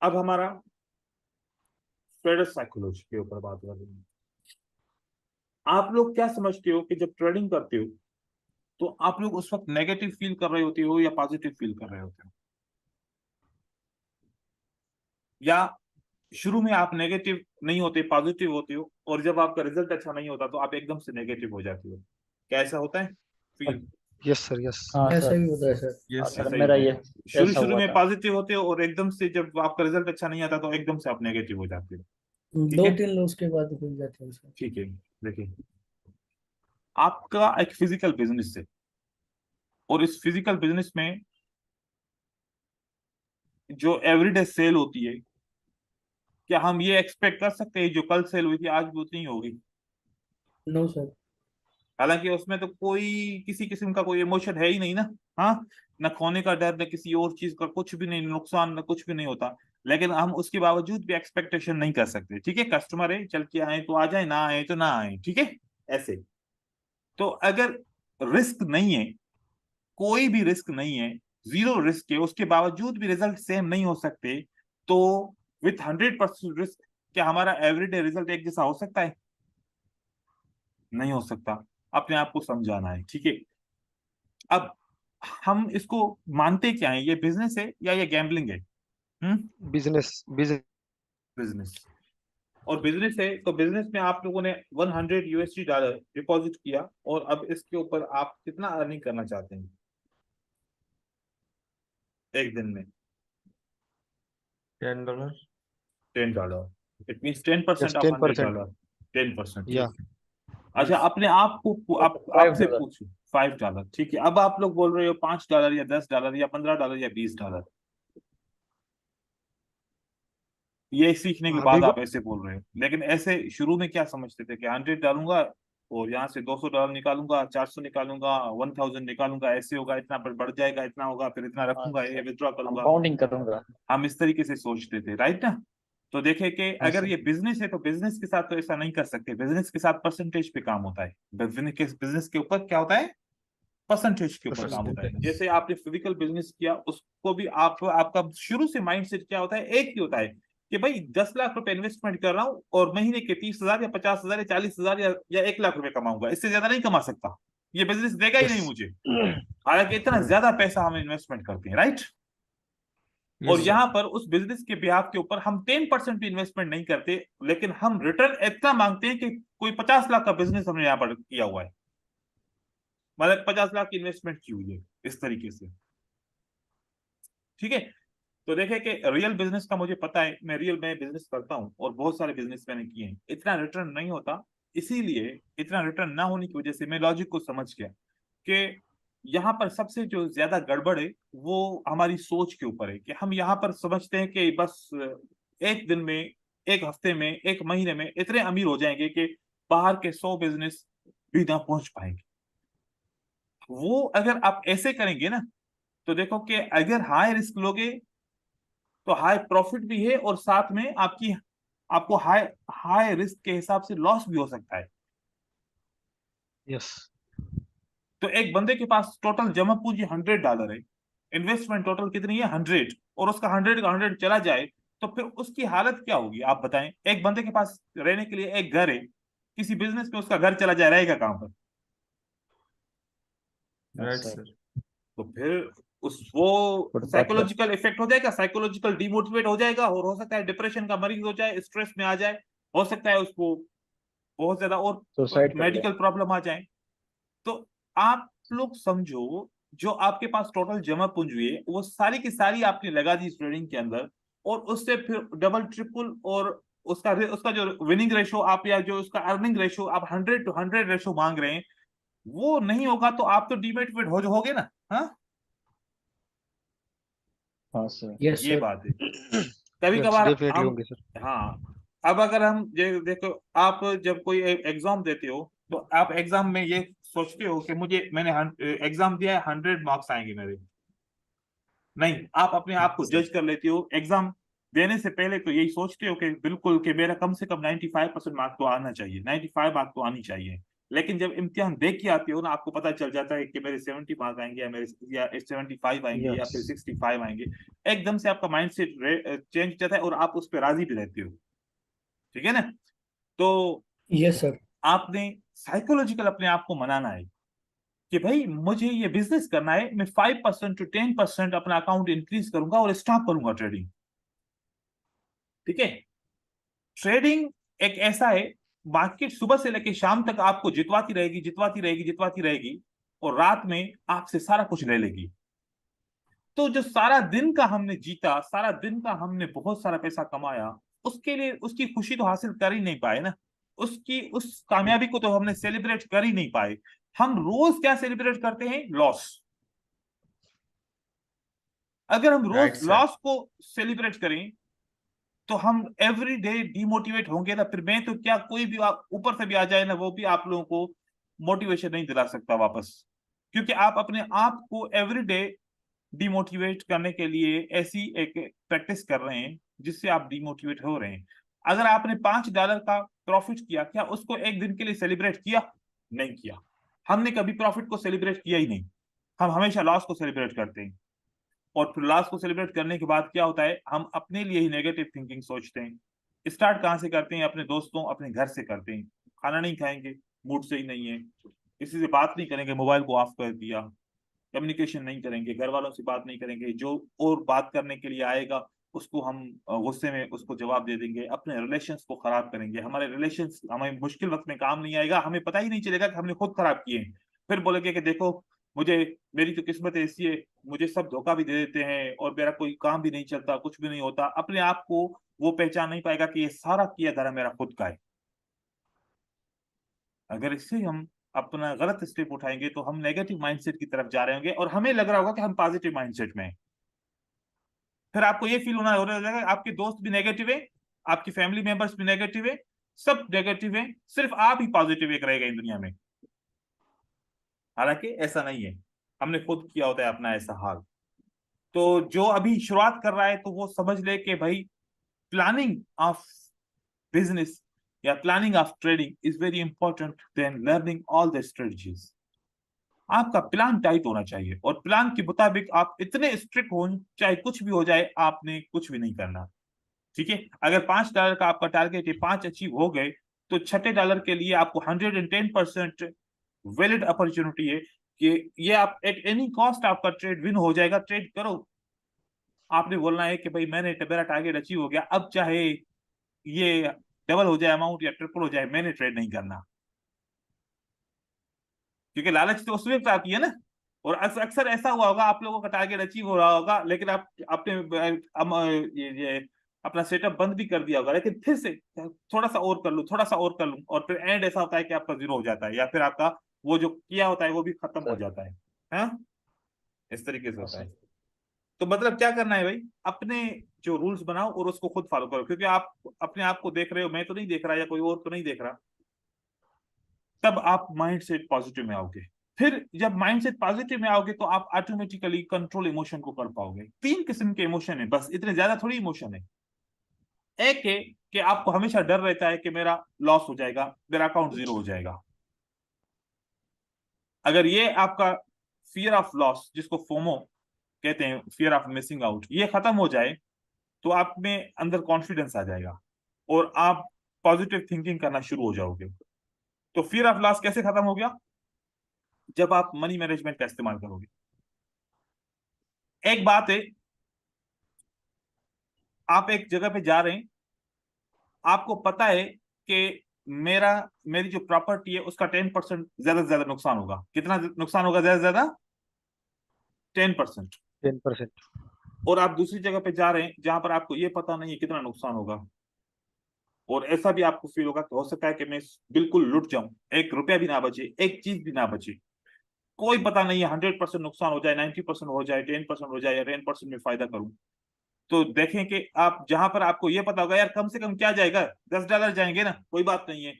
अब हमारा ट्रेडर साइकोलॉजी के ऊपर बात कर रहे हैं। आप लोग क्या समझते हो कि जब ट्रेडिंग करते हो तो आप लोग उस वक्त नेगेटिव फील कर रहे होते हो या पॉजिटिव फील कर रहे होते हो? या शुरू में आप नेगेटिव नहीं होते, पॉजिटिव होते हो, और जब आपका रिजल्ट अच्छा नहीं होता तो आप एकदम से नेगेटिव हो जाते हो? क्या ऐसा होता है फील? Yes sir, yes. हाँ ऐसा सर। ही होता है सर। यस ऐसा सर। ही मेरा होता ये है, शुरू ऐसा शुरू हुआ में था। पॉजिटिव होते हो, और एकदम से जब आपका रिजल्ट अच्छा नहीं आता तो एकदम से आप नेगेटिव हो जाते हो। ठीक दो है, तीन लोग के बाद खुल जाते हैं सर। ठीक है। देखिए, आपका एक फिजिकल बिजनेस है, और इस फिजिकल बिजनेस में जो एवरीडे सेल होती है, क्या हम ये एक्सपेक्ट कर सकते हैं जो कल सेल हुई थी आज भी उतनी ही होगी? No sir. हालांकि उसमें तो कोई किसी किस्म का कोई इमोशन है ही नहीं ना। हाँ, न खोने का डर, न किसी और चीज का, कुछ भी नहीं, नुकसान न कुछ भी नहीं होता, लेकिन हम उसके बावजूद भी एक्सपेक्टेशन नहीं कर सकते। ठीक है, कस्टमर है, चल के आए तो आ जाए, ना आए तो ना आए। ठीक है, ऐसे। तो अगर रिस्क नहीं है, कोई भी रिस्क नहीं है, जीरो रिस्क है, उसके बावजूद भी रिजल्ट सेम नहीं हो सकते, तो विथ 100% रिस्क क्या हमारा एवरीडे रिजल्ट एक जैसा हो सकता है? नहीं हो सकता। अपने आप को समझाना है। ठीक है, अब हम इसको मानते क्या है, ये बिजनेस है या ये गैम्बलिंग है? Business, business. बिजनेस। और बिजनेस है तो बिजनेस में आप लोगों ने 100 USD डिपॉजिट किया, और अब इसके ऊपर आप कितना अर्निंग करना चाहते हैं एक दिन में? $10। $10। It mean 10% yes, of 10%। $100। 10%, या ठीक है। अच्छा, अपने आप को आपसे $5। पूछो। $5, ठीक है। अब आप लोग बोल रहे हो $5 या $10 या $15 या $20, ये सीखने के अभी बाद आप ऐसे बोल रहे हो। लेकिन ऐसे शुरू में क्या समझते थे कि 100 डालूंगा और यहाँ से $200 निकालूंगा, 400 निकालूंगा, 1000 निकालूंगा, ऐसे होगा, इतना पर बढ़ जाएगा, इतना होगा, फिर इतना हाँ रखूंगा, ये सर, विड्रॉ करूंगा। कंपाउंडिंग करूंगा। हम इस तरीके से सोचते थे, राइट ना? तो देखे कि हाँ अगर सर। ये बिजनेस है तो बिजनेस के साथ तो ऐसा नहीं कर सकते। बिजनेस के साथ परसेंटेज पे काम होता है। बिजनेस के ऊपर क्या होता है? परसेंटेज के ऊपर काम होता है। जैसे आपने फिजिकल बिजनेस किया, उसको भी आपका शुरू से माइंडसेट क्या होता है? एक ही होता है कि भाई 10 लाख रुपए इन्वेस्टमेंट कर रहा हूँ और महीने के 30,000 या 50,000 या 40,000 या 1 लाख रुपए कमाऊंगा, इससे ज्यादा नहीं कमा सकता, ये बिजनेस देगा ही यस। नहीं मुझे। हालांकि इतना ज्यादा पैसा हम इन्वेस्टमेंट करते हैं, राइट? और यस सर। यहाँ पर उस बिजनेस के बिहाफ के ऊपर हम 10% भी इन्वेस्टमेंट नहीं करते, लेकिन हम रिटर्न इतना मांगते हैं कि कोई 50 लाख का बिजनेस हमने यहाँ पर किया हुआ है, मतलब 50 लाख की इन्वेस्टमेंट की हुई है इस तरीके से। ठीक है, तो देखे कि रियल बिजनेस का मुझे पता है, मैं बिजनेस करता हूँ और बहुत सारे बिजनेस मैंने किए हैं, इतना रिटर्न नहीं होता इसीलिए इतना रिटर्न ना होने की वजह से मैं लॉजिक को समझ गया कि यहाँ पर सबसे जो ज्यादा गड़बड़ है वो हमारी सोच के ऊपर है कि हम यहाँ पर समझते हैं कि बस एक दिन में, एक हफ्ते में, एक महीने में इतने अमीर हो जाएंगे कि बाहर के 100 बिजनेस भी ना पहुंच पाएंगे। वो अगर आप ऐसे करेंगे ना तो देखो कि अगर हाई रिस्क लोगे तो हाई प्रॉफिट भी है और साथ में आपको हाई हाई रिस्क के हिसाब से लॉस भी हो सकता है। यस। तो एक बंदे के पास टोटल जमा पूंजी $100 है, इन्वेस्टमेंट टोटल कितनी है 100, और उसका 100 का 100 चला जाए तो फिर उसकी हालत क्या होगी आप बताएं। एक बंदे के पास रहने के लिए एक घर है, किसी बिजनेस में उसका घर चला जाए, रहेगा कहां पर? Right sir. सर। तो फिर वो फुटपाथ पर। साइकोलॉजिकल इफेक्ट हो जाएगा, साइकोलॉजिकल डिमोटिवेट हो जाएगा, और हो सकता है डिप्रेशन का मरीज हो जाए, स्ट्रेस में आ जाए, हो सकता है उसको बहुत ज्यादा और सुसाइड कर ले। मेडिकल प्रॉब्लम आ जाए। तो आप लोग समझो, जो आपके पास टोटल जमा पूंजी है वो सारी की सारी आपने लगा दी ट्रेडिंग के अंदर, और उससे फिर डबल ट्रिपल, और उसका उसका जो विनिंग रेशो आप, या जो उसका अर्निंग रेशो आप 100 to 100 रेशो मांग रहे हैं, वो नहीं होगा तो आप तो डिमोटिवेट होगे ना। हाँ, हाँ सर। यस ये सर। बात है। कभी यस कभार डेफिनेटली हम, होंगे सर। हाँ, अब अगर हम देखो, आप जब कोई एग्जाम देते हो तो आप एग्जाम में ये सोचते हो कि मैंने एग्जाम दिया है, 100 मार्क्स आएंगे मेरे। नहीं, आप अपने आप को जज कर लेते हो एग्जाम देने से पहले, तो यही सोचते हो कि बिल्कुल कि मेरा कम से कम 95% मार्क तो आना चाहिए, 95 मार्क तो आनी चाहिए। लेकिन जब इम्तिहान देख के आते हो ना, आपको पता चल जाता है कि मेरे 70 मार्क आएंगे, या 75 आएंगे, या फिर यस 65 आएंगे। एकदम से आपका माइंड सेट चेंज हो जाता है और आप उस पर राजी भी रहते हो। ठीक है ना? तो यस सर। आपने साइकोलॉजिकल अपने आप को मनाना है कि भाई मुझे ये बिजनेस करना है, मैं 5% to 10% अपना अकाउंट इंक्रीज करूंगा और स्टॉप करूंगा ट्रेडिंग। ठीक है? ट्रेडिंग एक ऐसा है, मार्केट सुबह से लेकर शाम तक आपको जितवाती रहेगी, जितवाती रहेगी, जितवाती रहेगी, और रात में आपसे सारा कुछ ले लेगी। तो जो सारा दिन का हमने जीता, सारा दिन का हमने बहुत सारा पैसा कमाया, उसके लिए उसकी खुशी तो हासिल कर ही नहीं पाए ना, उसकी उस कामयाबी को तो हमने सेलिब्रेट कर ही नहीं पाए। हम रोज क्या सेलिब्रेट करते हैं? लॉस। अगर हम राइट रोज सर। लॉस को सेलिब्रेट करें तो हम एवरी डे डिमोटिवेट होंगे ना। फिर मैं तो क्या, कोई भी आप ऊपर से भी आ जाए ना, वो भी आप लोगों को मोटिवेशन नहीं दिला सकता वापस, क्योंकि आप अपने आप को एवरी डे डिमोटिवेट करने के लिए ऐसी एक प्रैक्टिस कर रहे हैं जिससे आप डिमोटिवेट हो रहे हैं। अगर आपने $5 का प्रॉफिट किया, क्या उसको एक दिन के लिए सेलिब्रेट किया? नहीं किया। हमने कभी प्रॉफिट को सेलिब्रेट किया ही नहीं, हम हमेशा लॉस को सेलिब्रेट करते हैं। और फिर लॉस को सेलिब्रेट करने के बाद क्या होता है? हम अपने लिए ही नेगेटिव थिंकिंग सोचते हैं। स्टार्ट कहाँ से करते हैं? अपने दोस्तों, अपने घर से करते हैं। खाना नहीं खाएंगे, मूड सही नहीं है, किसी से बात नहीं करेंगे, मोबाइल को ऑफ कर दिया, कम्युनिकेशन नहीं करेंगे, घर वालों से बात नहीं करेंगे, जो और बात करने के लिए आएगा उसको हम गुस्से में उसको जवाब दे देंगे, अपने रिलेशंस को खराब करेंगे। हमारे रिलेशंस हमें मुश्किल वक्त में काम नहीं आएगा, हमें पता ही नहीं चलेगा कि हमने खुद खराब किए हैं। फिर बोलेंगे कि देखो, मुझे, मेरी तो किस्मत ऐसी है, मुझे सब धोखा भी दे देते हैं और मेरा कोई काम भी नहीं चलता, कुछ भी नहीं होता। अपने आप को वो पहचान नहीं पाएगा कि ये सारा किया धरा मेरा खुद का है। अगर इससे हम अपना गलत स्टेप उठाएंगे तो हम नेगेटिव माइंडसेट की तरफ जा रहे होंगे और हमें लग रहा होगा कि हम पॉजिटिव माइंडसेट में हैं। फिर आपको ये फील हो रहा है आपके दोस्त भी नेगेटिव है, आपकी फैमिली मेंबर्स भी नेगेटिव है, सब नेगेटिव है, सिर्फ आप ही पॉजिटिव एक रहेगा इन दुनिया में। हालांकि ऐसा नहीं है, हमने खुद किया होता है अपना ऐसा हाल। तो जो अभी शुरुआत कर रहा है तो वो समझ ले कि भाई, प्लानिंग ऑफ बिजनेस या planning of trading is very important then learning all the strategies. आपका प्लान टाइट होना चाहिए और प्लान के मुताबिक आप इतने स्ट्रिक्ट हो, चाहे कुछ भी हो जाए, आपने कुछ भी नहीं करना। ठीक है? अगर $5 का आपका टारगेट है, 5 अचीव हो गए, तो छठे डॉलर के लिए आपको 110% वैलिड अपॉर्चुनिटी है कि ये आप एट एनी कॉस्ट आपका ट्रेड विन हो जाएगा। ट्रेड करो। आपने बोलना है कि भाई मेरा टारगेट अचीव हो गया, अब चाहे ये डबल हो जाए अमाउंट या ट्रिपल हो जाए, मैंने ट्रेड नहीं करना। क्योंकि लालच तो उसमें भी आती है ना। और अक्सर ऐसा हुआ होगा, आप लोगों का टारगेट अचीव हो रहा होगा, लेकिन आप अपने अपना सेटअप बंद भी कर दिया होगा, लेकिन फिर से थोड़ा सा और कर लूं, थोड़ा सा और कर लूं, और फिर एंड ऐसा होता है कि आपका जीरो हो जाता है, या फिर आपका वो जो किया होता है वो भी खत्म हो सर। जाता है। हाँ, इस तरीके से हाँ होता है। सर। तो मतलब क्या करना है भाई, अपने जो रूल्स बनाओ और उसको खुद फॉलो करो, क्योंकि आप अपने आप को देख रहे हो, मैं तो नहीं देख रहा या कोई और तो नहीं देख रहा, तब आप माइंड सेट पॉजिटिव में आओगे। फिर जब माइंड सेट पॉजिटिव में आओगे तो आप ऑटोमेटिकली कंट्रोल इमोशन को कर पाओगे। तीन किस्म के इमोशन है, बस इतने ज्यादा थोड़ी इमोशन है। एक है कि आपको हमेशा डर रहता है कि मेरा लॉस हो जाएगा, मेरा अकाउंट जीरो हो जाएगा। अगर ये आपका फियर ऑफ लॉस, जिसको फोमो कहते हैं, फियर ऑफ मिसिंग आउट, ये खत्म हो जाए तो आप में अंदर कॉन्फिडेंस आ जाएगा और आप पॉजिटिव थिंकिंग करना शुरू हो जाओगे। तो फियर ऑफ लॉस कैसे खत्म हो गया? जब आप मनी मैनेजमेंट का इस्तेमाल करोगे। एक बात है, आप एक जगह पे जा रहे हैं, आपको पता है कि मेरा मेरी जो प्रॉपर्टी है उसका 10% ज्यादा से ज्यादा नुकसान होगा। कितना नुकसान होगा ज्यादा से ज्यादा? 10%। 10%। और आप दूसरी जगह पे जा रहे हैं जहां पर आपको ये पता नहीं है कितना नुकसान होगा, और ऐसा भी आपको फील होगा कि हो सकता है कि मैं बिल्कुल लुट जाऊं, 1 रुपया भी ना बचे, एक चीज भी ना बचे, कोई पता नहीं है, 100% नुकसान हो जाए, 90% हो जाए, 10% हो जाए, या 10% में फायदा करूं। तो देखें कि आप जहां पर आपको ये पता होगा यार कम से कम क्या जाएगा, $10 जाएंगे ना, कोई बात नहीं है,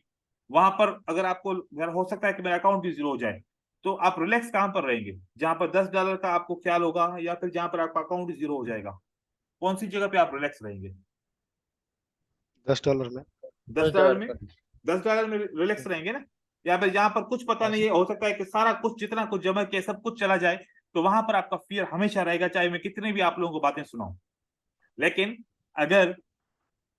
वहां पर अगर आपको अगर हो सकता है कि मेरा अकाउंट भी जीरो हो जाए, तो आप रिलैक्स कहां पर रहेंगे? जहां पर $10 का आपको ख्याल होगा, या फिर जहां पर आपका अकाउंट जीरो हो जाएगा? कौन सी जगह पे आप रिलैक्स रहेंगे? $10 में। दस 10 डॉलर डॉलर में पर। 10 डॉलर में रिलैक्स रहेंगे ना? या फिर जहां पर कुछ पता हाँ नहीं सर। है, हो सकता है कि सारा कुछ जितना कुछ जमा किया सब कुछ चला जाए, तो वहां पर आपका फियर हमेशा रहेगा, चाहे मैं कितने भी आप लोगों को बातें सुनाऊं। लेकिन अगर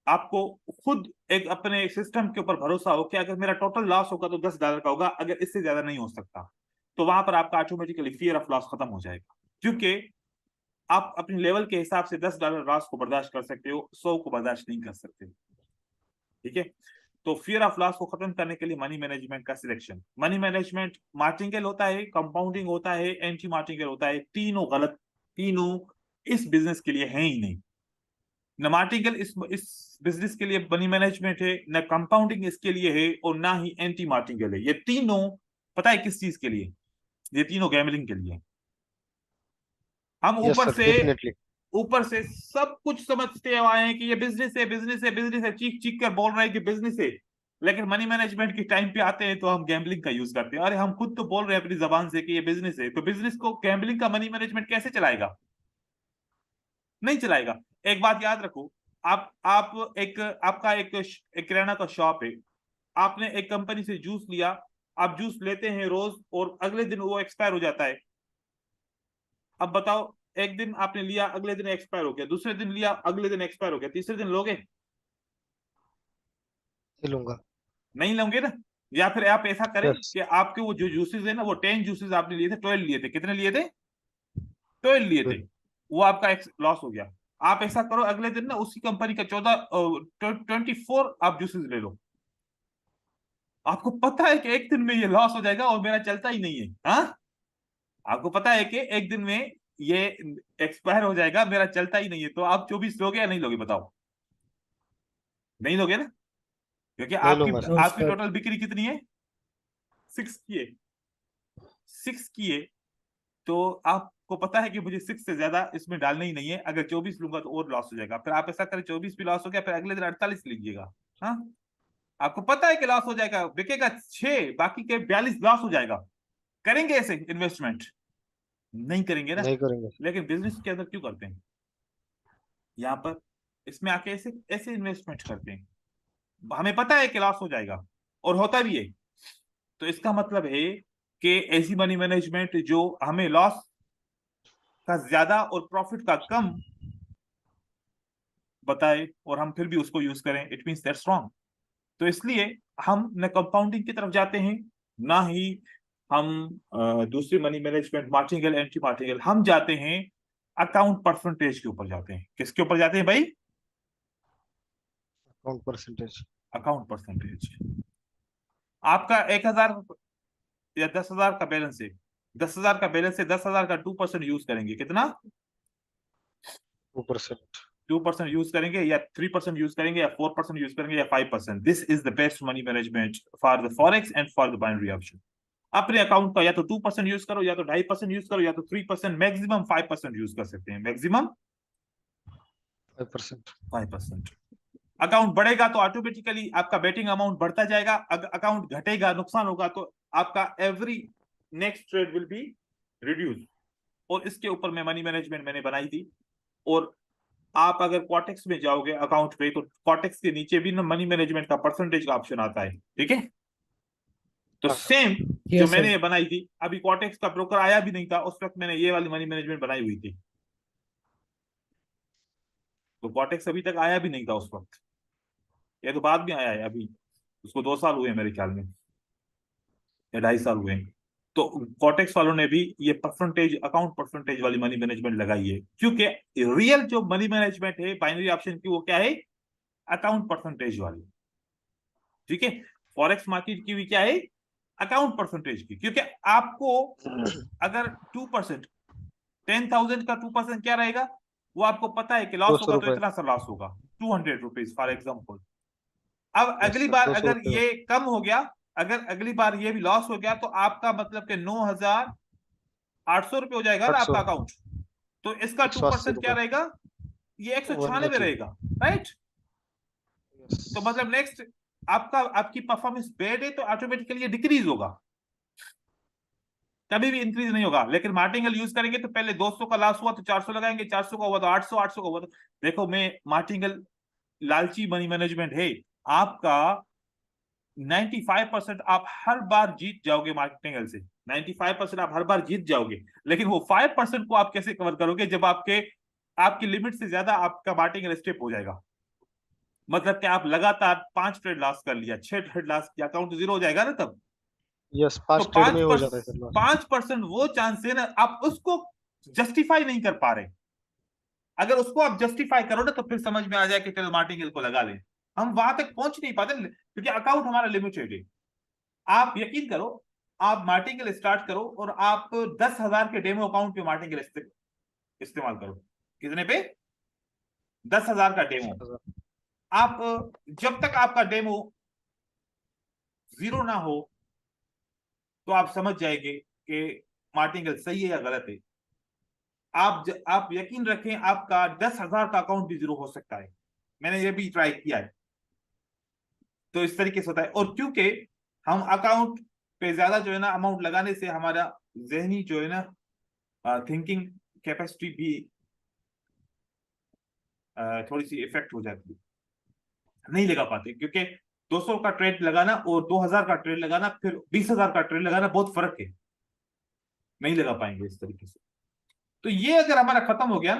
आपको खुद एक अपने सिस्टम के ऊपर भरोसा हो कि अगर मेरा टोटल लॉस होगा तो $10 का होगा, अगर इससे ज्यादा नहीं हो सकता, तो वहां पर आपका ऑटोमेटिकली फियर ऑफ लॉस खत्म हो जाएगा। क्योंकि आप अपने लेवल के हिसाब से $10 लॉस को बर्दाश्त कर सकते हो, 100 को बर्दाश्त नहीं कर सकते। ठीक है? तो फियर ऑफ लॉस को खत्म करने के लिए मनी मैनेजमेंट का सिलेक्शन। मनी मैनेजमेंट मार्टिंगेल होता है, कंपाउंडिंग होता है, एंटी मार्टिंगेल होता है। तीनों गलत, तीनों इस बिजनेस के लिए है ही नहीं। न मार्टिंगेल इस बिजनेस के लिए मनी मैनेजमेंट है, न कंपाउंडिंग इसके लिए है, और ना ही एंटी मार्टिंगेल है। ये तीनों पता है किस चीज के लिए? ये तीनों गैमलिंग के लिए। हम यस सर, डेफिनेटली। ऊपर से सब कुछ समझते आए हैं कि ये बिजनेस है, बिजनेस है, बिजनेस है, चीख चीख कर बोल रहे हैं कि बिजनेस है, लेकिन मनी मैनेजमेंट के टाइम पे आते हैं तो हम गैम्बलिंग का यूज करते हैं। अरे हम खुद तो बोल रहे हैं अपनी जबान से कि ये बिजनेस है, तो बिजनेस को गैम्बलिंग का मनी मैनेजमेंट कैसे चलाएगा? नहीं चलाएगा। एक बात याद रखो, आप एक आपका एक किराना का शॉप है, आपने एक कंपनी से जूस लिया, आप जूस लेते हैं रोज और अगले दिन वो एक्सपायर हो जाता है। अब बताओ, एक दिन आपने लिया, अगले दिन एक्सपायर हो गया, दूसरे दिन लिया, अगले दिन एक्सपायर हो गया, तीसरे दिन लोगे? लूंगा। नहीं लोगे ना? या फिर आप ऐसा करें यस। कि आपके वो जो जूसेस है ना, वो 10 जूसेस आपने लिए थे, 12 लिए थे, कितने लिए थे? 12 लिए थे, वो आपका लॉस हो गया। आप ऐसा करो, अगले दिन ना उसी कंपनी का 24 आप जूसेस ले लो। आपको पता है कि एक दिन में ये लॉस हो जाएगा और मेरा चलता ही नहीं है। हाँ, आपको पता है कि एक दिन में ये एक्सपायर हो जाएगा, मेरा चलता ही नहीं है, तो आप 24 लोगे या नहीं लोगे? बताओ। नहीं लोगे ना? क्योंकि नहीं आपकी लूंगा सर। नो आपकी सर। टोटल बिक्री कितनी है? 6 की है। 6 की है, तो आपको पता है कि मुझे 6 से ज्यादा इसमें डालना ही नहीं है। अगर 24 लूंगा तो और लॉस हो जाएगा। फिर आप ऐसा करें, 24 भी लॉस हो गया, फिर अगले दिन 48 लीजिएगा। हाँ, आपको पता है कि लॉस हो जाएगा, बिकेगा 6, बाकी के 42 लॉस हो जाएगा। करेंगे ऐसे इन्वेस्टमेंट? नहीं करेंगे ना? नहीं करेंगे। लेकिन बिजनेस के अंदर क्यों करते हैं? यहाँ पर इसमें आके ऐसे ऐसे इन्वेस्टमेंट करते हैं, हमें पता है कि लॉस हो जाएगा और होता भी है। तो इसका मतलब है कि ऐसी मनी मैनेजमेंट जो हमें लॉस का ज्यादा और प्रॉफिट का कम बताए और हम फिर भी उसको यूज करें, इट मींस दैट्स रॉन्ग। तो इसलिए हम न कंपाउंडिंग की तरफ जाते हैं, ना ही हम दूसरी money management martingale anti martingale, हम जाते हैं अकाउंट परसेंटेज के ऊपर जाते हैं। किसके ऊपर जाते हैं भाई? Account percentage. Account percentage. आपका 1,000 या 10,000 का बैलेंस है, 10,000 का बैलेंस है, 10,000 का 2% यूज करेंगे, कितना? 2%। 2% यूज करेंगे या 3% यूज करेंगे या 4% यूज करेंगे या 5%। This is the best money management for the forex and for the binary option. अपने अकाउंट का या तो 2% यूज करो, या तो 2.5% यूज करो, या तो 3%, मैक्सिमम 5% यूज कर सकते हैं, मैक्सिमम 5%। 5%। अकाउंट बढ़ेगा तो ऑटोमेटिकली आपका बेटिंग अमाउंट बढ़ता जाएगा, अकाउंट घटेगा, नुकसान होगा तो आपका every next trade will be reduce. और इसके ऊपर मैं मनी मैनेजमेंट मैंने बनाई थी। और आप अगर कॉटेक्स में जाओगे अकाउंट पे, तो कॉटेक्स के नीचे भी ना मनी मैनेजमेंट का परसेंटेज का ऑप्शन आता है, ठीक है। तो सेम जो मैंने ये बनाई थी, अभी कॉटेक्स का ब्रोकर आया भी नहीं था उस वक्त, मैंने ये वाली मनी मैनेजमेंट बनाई हुई थी। तो कॉटेक्स अभी तक आया भी नहीं था उस वक्त, ये तो बाद में आया है, अभी उसको 2 साल हुए मेरे ख्याल में, या 2.5 साल हुए। तो कॉटेक्स वालों ने भी ये परसेंटेज, अकाउंट परसेंटेज वाली मनी मैनेजमेंट लगाई है, क्योंकि रियल जो मनी मैनेजमेंट है बाइनरी ऑप्शन की, वो क्या है, अकाउंट परसेंटेज वाली, ठीक है। फॉरेक्स मार्केट की भी क्या है, अकाउंट परसेंटेज की। क्योंकि आपको अगर 2%, 10,000 का 2% क्या रहेगा, वो आपको पता है कि लॉस 200 होगा तो रुपए। इतना सा लॉस होगा, 200 रुपीज फॉर एग्जाम्पल। अब यस अगली सर, बार 200 अगर रुपए। ये कम हो गया, अगर अगली बार ये भी लॉस हो गया, तो आपका मतलब कि 9,800 रुपये हो जाएगा ना 800, आपका अकाउंट। तो इसका 180 2% क्या रुपए। रहेगा, ये 196 180। रहेगा, राइट। तो यस। मतलब नेक्स्ट आपकी परफॉर्मेंस बैड है तो ऑटोमेटिकली ये डिक्रीज होगा, कभी भी इंक्रीज नहीं होगा। लेकिन मार्टिंगल यूज करेंगे तो पहले 200 का लॉस हुआ तो 400 लगाएंगे, 400 का हुआ तो 800, 800 का हुआ तो, देखो मैं मार्टिंगल लालची मनी मैनेजमेंट है आपका। 95% आप हर बार जीत जाओगे मार्टिंगल से, 95% आप हर बार जीत जाओगे। लेकिन वो 5% को आप कैसे कवर करोगे, जब आपकी लिमिट से ज्यादा आपका मार्टिंगल स्टेप हो जाएगा। मतलब कि आप लगातार 5 ट्रेड लॉस कर लिया, 6 ट्रेड लॉस किया, अकाउंट तो जीरो हो जाएगा ना तब। यस, तो 5 ट्रेड में हो जाता है सर लॉस। 5% वो चांस है ना, आप उसको जस्टिफाई नहीं कर पा रहे। अगर उसको आप जस्टिफाई करो ना, तो फिर समझ में आ जाए कि चलो मार्टिंगल को लगा लें। हम वहां तक पहुंच नहीं पाते क्योंकि अकाउंट हमारा लिमिटेड है। आप यकीन करो, आप मार्टिंगल स्टार्ट करो और आप 10,000 के डेमो अकाउंट पे मार्टिंगल इस्तेमाल करो। कितने पे, 10,000 का डेमो। आप जब तक आपका डेमो जीरो ना हो, तो आप समझ जाएंगे कि मार्टिंगल सही है या गलत है। आप यकीन रखें, आपका 10,000 का अकाउंट भी जीरो हो सकता है, मैंने ये भी ट्राई किया है। तो इस तरीके से होता है। और क्योंकि हम अकाउंट पे ज्यादा जो है ना अमाउंट लगाने से हमारा जहनी जो है ना थिंकिंग कैपेसिटी भी थोड़ी सी इफेक्ट हो जाती है, नहीं लगा पाते। क्योंकि 200 का ट्रेड लगाना और 2,000 का ट्रेड लगाना, फिर 20,000 का ट्रेड लगाना, बहुत फर्क है, नहीं लगा पाएंगे इस तरीके से। तो ये अगर हमारा खत्म हो गया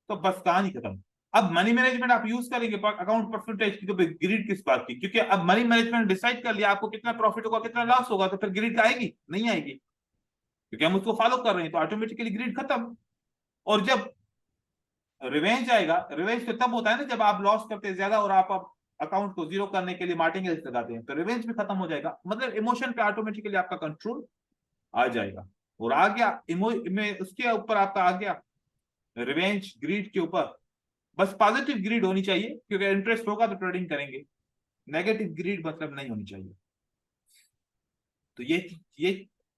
तो बस कहानी खत्म। अब मनी मैनेजमेंट आप यूज करेंगे अकाउंट परसेंटेज की, तो ग्रीड किस बात की, क्योंकि अब मनी मैनेजमेंट डिसाइड कर लिया आपको कितना प्रॉफिट होगा कितना लॉस होगा, तो फिर ग्रीड आएगी नहीं आएगी, क्योंकि हम उसको फॉलो कर रहे हैं, तो ऑटोमेटिकली ग्रीड खत्म। और जब रिवेंज आएगा, रिवेंज तो तब होता है ना जब आप लॉस करते हैं ज्यादा और आप अकाउंट को जीरो करने के लिए मार्टिंगल्स लगाते हैं, तो रिवेंज भी खत्म हो जाएगा। मतलब इमोशन पे ऑटोमेटिकली आपका कंट्रोल आ जाएगा। और आ गया उसके ऊपर आपका आ गया रिवेंज ग्रीड के ऊपर। बस पॉजिटिव ग्रीड होनी चाहिए, क्योंकि इंटरेस्ट होगा तो ट्रेडिंग करेंगे। नेगेटिव ग्रीड मतलब नहीं होनी चाहिए। तो ये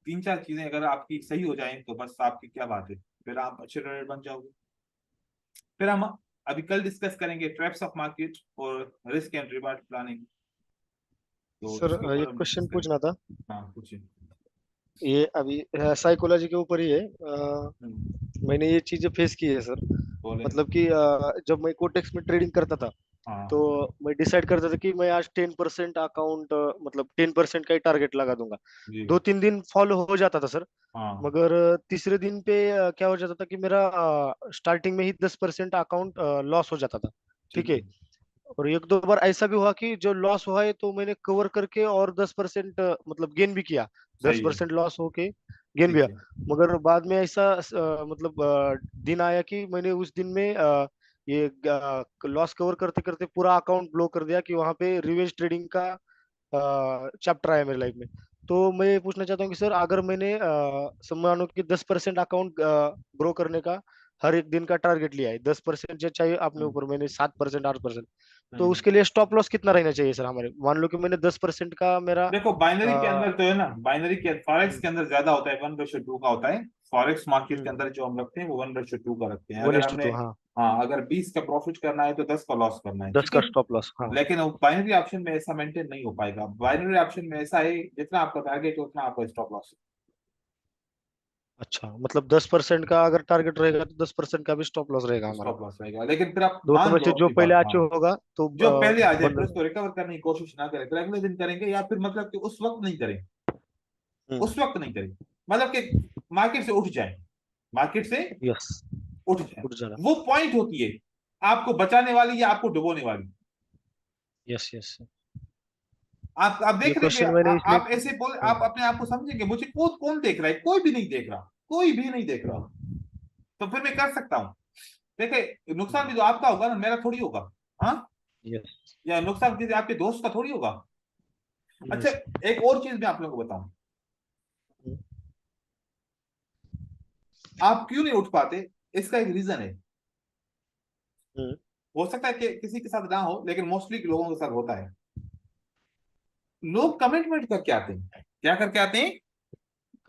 3-4 चीजें अगर आपकी सही हो जाएं, तो बस आपकी क्या बात है, फिर आप अच्छे ट्रेडर बन जाओगे। फिर हम अभी कल डिस्कस करेंगे ट्रैप्स ऑफ मार्केट और रिस्क एंड रिवार्ड प्लानिंग। तो सर इसके ऊपर एक हम क्वेश्चन डिस्कस करेंगे। पूछना था। हाँ पूछिए। ये अभी साइकोलॉजी के ऊपर ही है। मैंने ये चीजें फेस की है सर। बोले। मतलब कि जब मैं कोटेक्स में ट्रेडिंग करता था, तो हाँ मैं डिसाइड करता था कि मैं आज 10% अकाउंट, मतलब 10% का ही टारगेट लगा दूंगा। जी। 2-3 दिन फॉलो हो जाता था सर। हाँ मगर तीसरे दिन पे क्या हो जाता था कि मेरा स्टार्टिंग में ही 10% अकाउंट लॉस हो जाता था। ठीक ठीक है। है। और 1-2 बार ऐसा भी हुआ कि जो लॉस हुआ है तो मैंने कवर करके और 10% मतलब गेन भी किया। दस सही है। परसेंट लॉस होके गेन भी ठीक किया। है। मगर बाद में ऐसा मतलब दिन आया कि मैंने उस दिन में ये लॉस कवर करते करते पूरा अकाउंट ब्लो कर दिया, कि वहां पे रिवेंज ट्रेडिंग का चैप्टर आया मेरे लाइफ में। तो मैं ये पूछना चाहता हूँ कि सर, अगर मैंने मानो कि 10% अकाउंट ग्रो करने का हर एक दिन का टारगेट लिया है 10% या चाहे आपने ऊपर मैंने 7% 8%, तो हम्म। उसके लिए स्टॉप लॉस कितना रहना चाहिए सर हमारे? मान लो कि मैंने 10% का मेरा देखो बाइनरी के अंदर तो है ना, बाइनरी के फॉरेक्स हम्म के अंदर ज्यादा होता है, 1/2 का होता है। फॉरेक्स मार्केट के हम्म अंदर जो हम रखते हैं वो 1/2 का रखते हैं। वन अगर एस टू हमने, टू हाँ, हाँ, अगर 20 का प्रॉफिट करना है तो 10 का लॉस करना है, 10 ठीक का है। स्टॉप लॉस हाँ। लेकिन बाइनरी ऑप्शन में ऐसा मेंटेन नहीं हो पाएगा। बाइनरी ऑप्शन में ऐसा है, जितना आपका टारगेट है उतना आपका स्टॉप लॉस अच्छा, मतलब 10% का अगर टारगेट रहेगा तो 10% का भी स्टॉप लॉस रहेगा है, हमारा। स्टॉप लॉस रहेगा। लेकिन फिर आप दोनों मान में लो से जो अपनी पहले बात, आके हाँ, होगा तो जो पहले आ जाए बंद। फिर उसको रिकवर करने की कोशिश ना करें, फिर अगले दिन करेंगे, या फिर मतलब कि उस वक्त नहीं करें, हम्म उस वक्त नहीं करें, मतलब कि मार्केट से उठ जाए, मार्केट से यस, उठ जाए। उठ जाना। वो पॉइंट होती है आपको बचाने वाली या आपको डुबोने वाली। यस यस, आप ये देख लेंगे, क्वेश्चन मैंने इसलिए आप ऐसे बोले, हाँ, आप अपने आप को समझेंगे, मुझे कौन कौन देख रहा है, कोई भी नहीं देख रहा, कोई भी नहीं देख रहा, तो फिर मैं कर सकता हूँ। देखिए नुकसान भी तो आपका होगा ना, मेरा थोड़ी होगा। हाँ, यस या नुकसान किसी आपके दोस्त का थोड़ी होगा। अच्छा, यस। एक और चीज मैं आप लोगों को बताऊं, आप क्यों नहीं उठ पाते, इसका एक रीजन है। हो सकता है कि किसी के साथ ना हो, लेकिन मोस्टली लोगों के साथ होता है। लोग कमिटमेंट करके आते हैं, क्या करके आते हैं?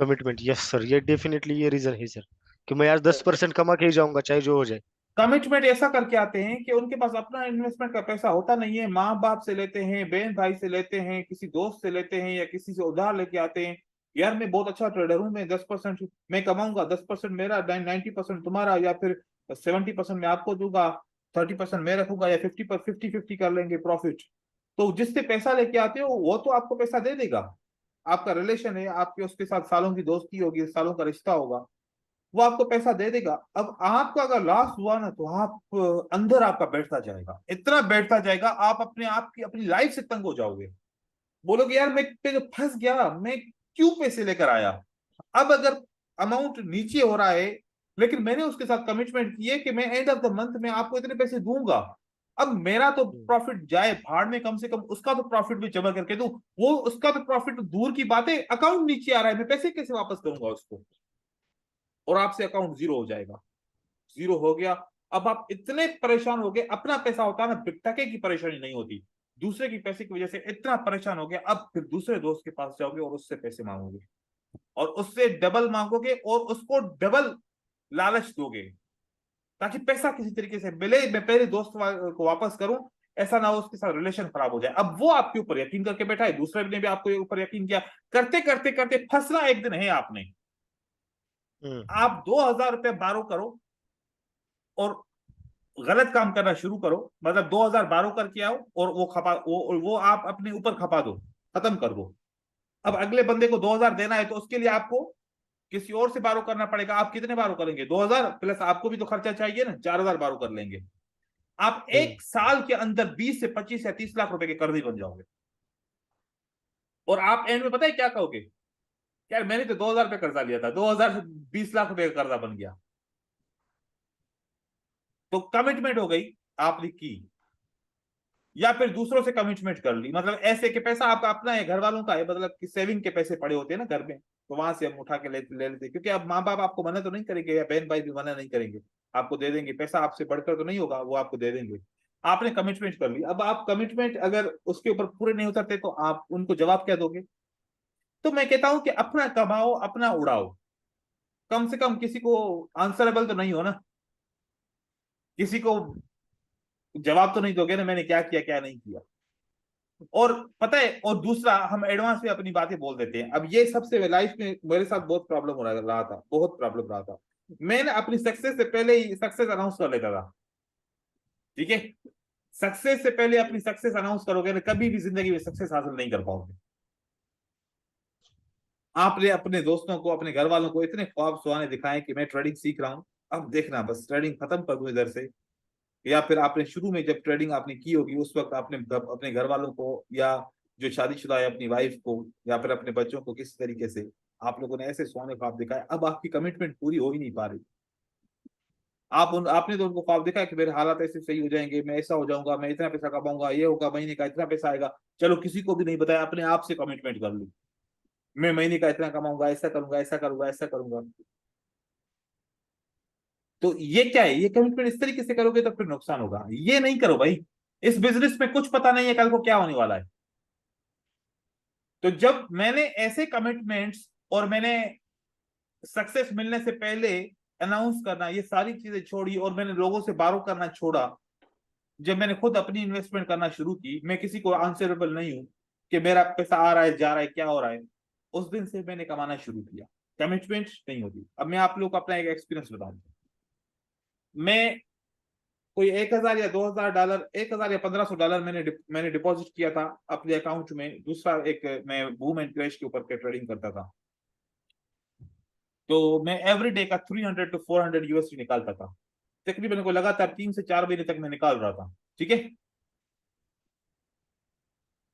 कमिटमेंट, यस सर, ये डेफिनेटली ये रीजन है सर, कि मैं आज 10% कमा के ही जाऊंगा चाहे जो हो जाए। कमिटमेंट ऐसा करके आते हैं कि उनके पास अपना इन्वेस्टमेंट का पैसा होता नहीं है, माँ बाप से लेते हैं, बहन भाई से लेते हैं, किसी दोस्त से लेते हैं, या किसी से उधार लेके आते हैं। यार मैं बहुत अच्छा ट्रेडर हूँ, मैं 10% मैं कमाऊंगा, 10% मेरा, 90% तुम्हारा, या फिर 70% मैं आपको दूंगा, 30% मैं रखूंगा, या 50/50 कर लेंगे प्रॉफिट। तो जिससे पैसा लेके आते हो वो तो आपको पैसा दे देगा, आपका रिलेशन है, आपके उसके साथ सालों की दोस्ती होगी, सालों का रिश्ता होगा, वो आपको पैसा दे देगा। अब आपका अगर लॉस हुआ ना, तो आप अंदर आपका बैठता जाएगा, इतना बैठता जाएगा, आप अपने आप की अपनी लाइफ से तंग हो जाओगे, बोलोगे यार मैं पे तो फंस गया, मैं क्यों पैसे लेकर आया। अब अगर अमाउंट नीचे हो रहा है, लेकिन मैंने उसके साथ कमिटमेंट की है कि मैं एंड ऑफ द मंथ में आपको इतने पैसे दूंगा, अब मेरा तो प्रॉफिट जाए भाड़ में, कम से कम उसका तो प्रॉफिट भी जमा करके दूं। वो उसका तो प्रॉफिट दूर की बात है, अकाउंट नीचे आ रहा है, मैं पैसे कैसे वापस करूंगा उसको, और आपसे अकाउंट जीरो हो जाएगा। जीरो हो गया, अब आप इतने परेशान हो गए, अपना पैसा होता ना, टके की परेशानी नहीं होती, दूसरे की पैसे की वजह से इतना परेशान हो गया, अब फिर दूसरे दोस्त के पास जाओगे और उससे पैसे मांगोगे, और उससे डबल मांगोगे, और उसको डबल लालच दोगे, ताकि पैसा किसी तरीके से मिले, मैं पहले दोस्त को वापस करूं, ऐसा ना हो उसके साथ रिलेशन खराब हो जाए। अब वो आपके ऊपर यकीन करके बैठा है, दूसरे ने भी आपको ऊपर यकीन किया, करते करते करते फंसना एक दिन है आपने। आप 2,000 रुपये बारो करो और गलत काम करना शुरू करो, मतलब 2,012 करके आओ, और वो खपा वो आप अपने ऊपर खपा दो, खत्म कर दो। अब अगले बंदे को 2,000 देना है, तो उसके लिए आपको किसी और से बारो करना पड़ेगा। आप कितने बारो करेंगे? 2,000 प्लस आपको भी तो खर्चा चाहिए ना, 4,000 बारो कर लेंगे। आप एक साल के अंदर 20 से 25 या 30 लाख रुपए के कर्जी बन जाओगे, और आप एंड में पता है क्या कहोगे? यार मैंने तो 2,000 रुपये कर्जा लिया था, 2,000 से 20 लाख रुपए का कर्जा बन गया। तो कमिटमेंट हो गई आपने की, या फिर दूसरों से कमिटमेंट कर ली, मतलब ऐसे कि पैसा आपका अपना है, घर वालों का है, मतलब कि सेविंग के पैसे पड़े होते हैं ना घर में, तो वहां से हम उठा के ले लेते, क्योंकि अब माँ बाप आपको मना तो नहीं करेंगे, या बहन भाई भी मना नहीं करेंगे, आपको दे देंगे पैसा, आपसे बढ़कर तो नहीं होगा, वो आपको दे देंगे। आपने कमिटमेंट कर ली, अब आप कमिटमेंट अगर उसके ऊपर पूरे नहीं उतरते, तो आप उनको जवाब क्या दोगे? तो मैं कहता हूं कि अपना कमाओ, अपना उड़ाओ, कम से कम किसी को आंसरेबल तो नहीं हो ना, किसी को जवाब तो नहीं दोगे ना, मैंने क्या किया क्या नहीं किया। और पता है, और दूसरा, हम एडवांस में अपनी बातें बोल देते हैं। अब ये सबसे लाइफ में मेरे साथ बहुत प्रॉब्लम हो रहा था, बहुत प्रॉब्लम रहा था। मैं ना अपनी सक्सेस से पहले ही सक्सेस अनाउंस कर लेता था, ठीक है। सक्सेस से पहले अपनी सक्सेस अनाउंस करोगे ना, कभी भी जिंदगी में सक्सेस हासिल नहीं कर पाओगे। आपने अपने दोस्तों को, अपने घर वालों को इतने ख्वाब सुहाने दिखाए कि मैं ट्रेडिंग सीख रहा हूं, अब देखना बस ट्रेडिंग खत्म कर दूं इधर से, या फिर आपने शुरू में जब ट्रेडिंग आपने की होगी, उस वक्त आपने अपने घर वालों को, या जो शादीशुदा है अपनी वाइफ को, या फिर अपने बच्चों को, किस तरीके से आप लोगों ने ऐसे सोने ख्वाब दिखाए, अब आपकी कमिटमेंट पूरी हो ही नहीं पा रही। आपने तो उनको ख्वाब देखा कि मेरे हालात ऐसे सही हो जाएंगे, मैं ऐसा हो जाऊंगा, मैं इतना पैसा कमाऊंगा, ये होगा, महीने का इतना पैसा आएगा। चलो किसी को भी नहीं बताया, अपने आप से कमिटमेंट कर ली, मैं महीने का इतना कमाऊंगा, ऐसा करूंगा, ऐसा करूंगा, ऐसा करूंगा। तो ये क्या है, ये कमिटमेंट इस तरीके से करोगे तो फिर नुकसान होगा। ये नहीं करो भाई, इस बिजनेस में कुछ पता नहीं है कल को क्या होने वाला है। तो जब मैंने ऐसे कमिटमेंट्स और मैंने सक्सेस मिलने से पहले अनाउंस करना, ये सारी चीजें छोड़ी और मैंने लोगों से बारो करना छोड़ा, जब मैंने खुद अपनी इन्वेस्टमेंट करना शुरू की, मैं किसी को आंसरेबल नहीं हूं कि मेरा पैसा आ रहा है जा रहा है क्या हो रहा है, उस दिन से मैंने कमाना शुरू किया। कमिटमेंट नहीं होती। अब मैं आप लोगों को अपना एक एक्सपीरियंस बताऊं। मैं कोई 1,000 या 2,000 डॉलर, 1,000 या 1,500 डॉलर मैंने डिपॉजिट किया था अपने अकाउंट में। दूसरा एक, मैं बूम एंड क्रैश के ऊपर के ट्रेडिंग करता था, तो मैं एवरी डे का 300 to 400 यूएसडी निकालता था। तकरीबन को लगातार 3 से 4 महीने तक मैं निकाल रहा था। ठीक है,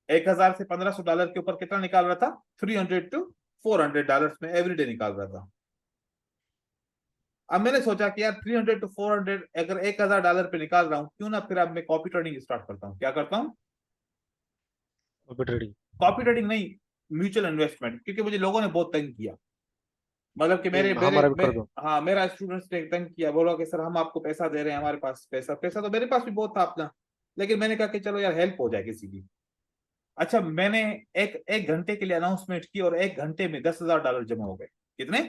1,000 से 1,500 डॉलर के ऊपर कितना निकाल रहा था? 300 to 400 डॉलर में एवरी डे निकाल रहा था। अब मैंने सोचा कि यार 300 to 400 अगर 1,000 डॉलर पे निकाल रहा हूं, क्यों ना फिर अब मैं कॉपी ट्रेडिंग स्टार्ट करता हूँ। क्या करता हूँ? Copy trading. कॉपी ट्रेडिंग नहीं, म्यूचुअल इन्वेस्टमेंट। क्योंकि मुझे लोगों ने बहुत तंग किया, मतलब कि मेरे मेरे हमारा भी कर दो। हाँ, मेरा स्टूडेंट्स ने तंग किया, बोला कि सर हम आपको पैसा दे रहे हैं, हमारे पास पैसा तो मेरे पास भी बहुत था अपना, लेकिन मैंने कहा कि चलो यार हेल्प हो जाए किसी की। अच्छा, मैंने एक घंटे के लिए अनाउंसमेंट की और 1 घंटे में 10,000 डॉलर जमा हो गए। कितने?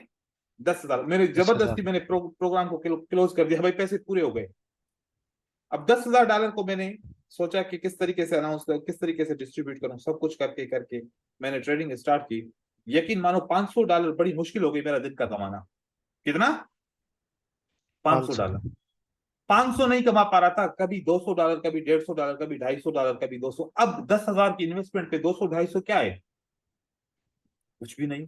10,000। मेरे 10,000। जबरदस्ती मैंने प्रोग्राम को क्लोज कर दिया भाई, पैसे पूरे हो गए। अब 10,000 डॉलर को मैंने सोचा कि किस तरीके से अनाउंस कर, किस तरीके से डिस्ट्रीब्यूट करूं, सब कुछ करके करके मैंने ट्रेडिंग स्टार्ट की। यकीन मानो 500 डॉलर बड़ी मुश्किल हो गई मेरा दिन का कमाना। कितना? 500 डॉलर। 500 नहीं कमा पा रहा था, कभी 200 डॉलर, कभी 150 डॉलर, कभी 250 डॉलर, कभी 200। अब 10,000 की इन्वेस्टमेंट पे 200-250 क्या है? कुछ भी नहीं।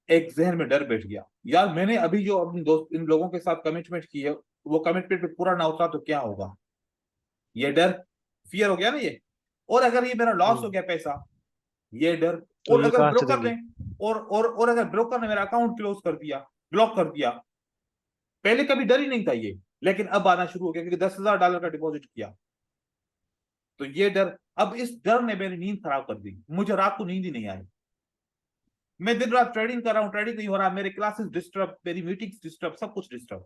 एक जहन में डर बैठ गया, यार मैंने अभी जो अपने दोस्त इन लोगों के साथ कमिटमेंट की है, वो कमिटमेंट पे पूरा ना उतरा तो क्या होगा? ये डर, फियर हो गया ना ये। और अगर ये मेरा लॉस हो गया पैसा, ये डर। तो और ये अगर कहाँ से ब्रोकर देंगे? ने और अगर ब्रोकर ने मेरा अकाउंट क्लोज कर दिया, ब्लॉक कर दिया। पहले कभी डर ही नहीं था ये, लेकिन अब आना शुरू हो गया क्योंकि 10,000 डॉलर का डिपॉजिट किया। तो ये डर, अब इस डर ने मेरी नींद खराब कर दी, मुझे रात को नींद ही नहीं आई। मैं दिन रात ट्रेडिंग कर रहा हूँ, ट्रेडिंग नहीं हो रहा, मेरे क्लासेस डिस्टर्ब, मेरी मीटिंग्स डिस्टर्ब, सब कुछ डिस्टर्ब।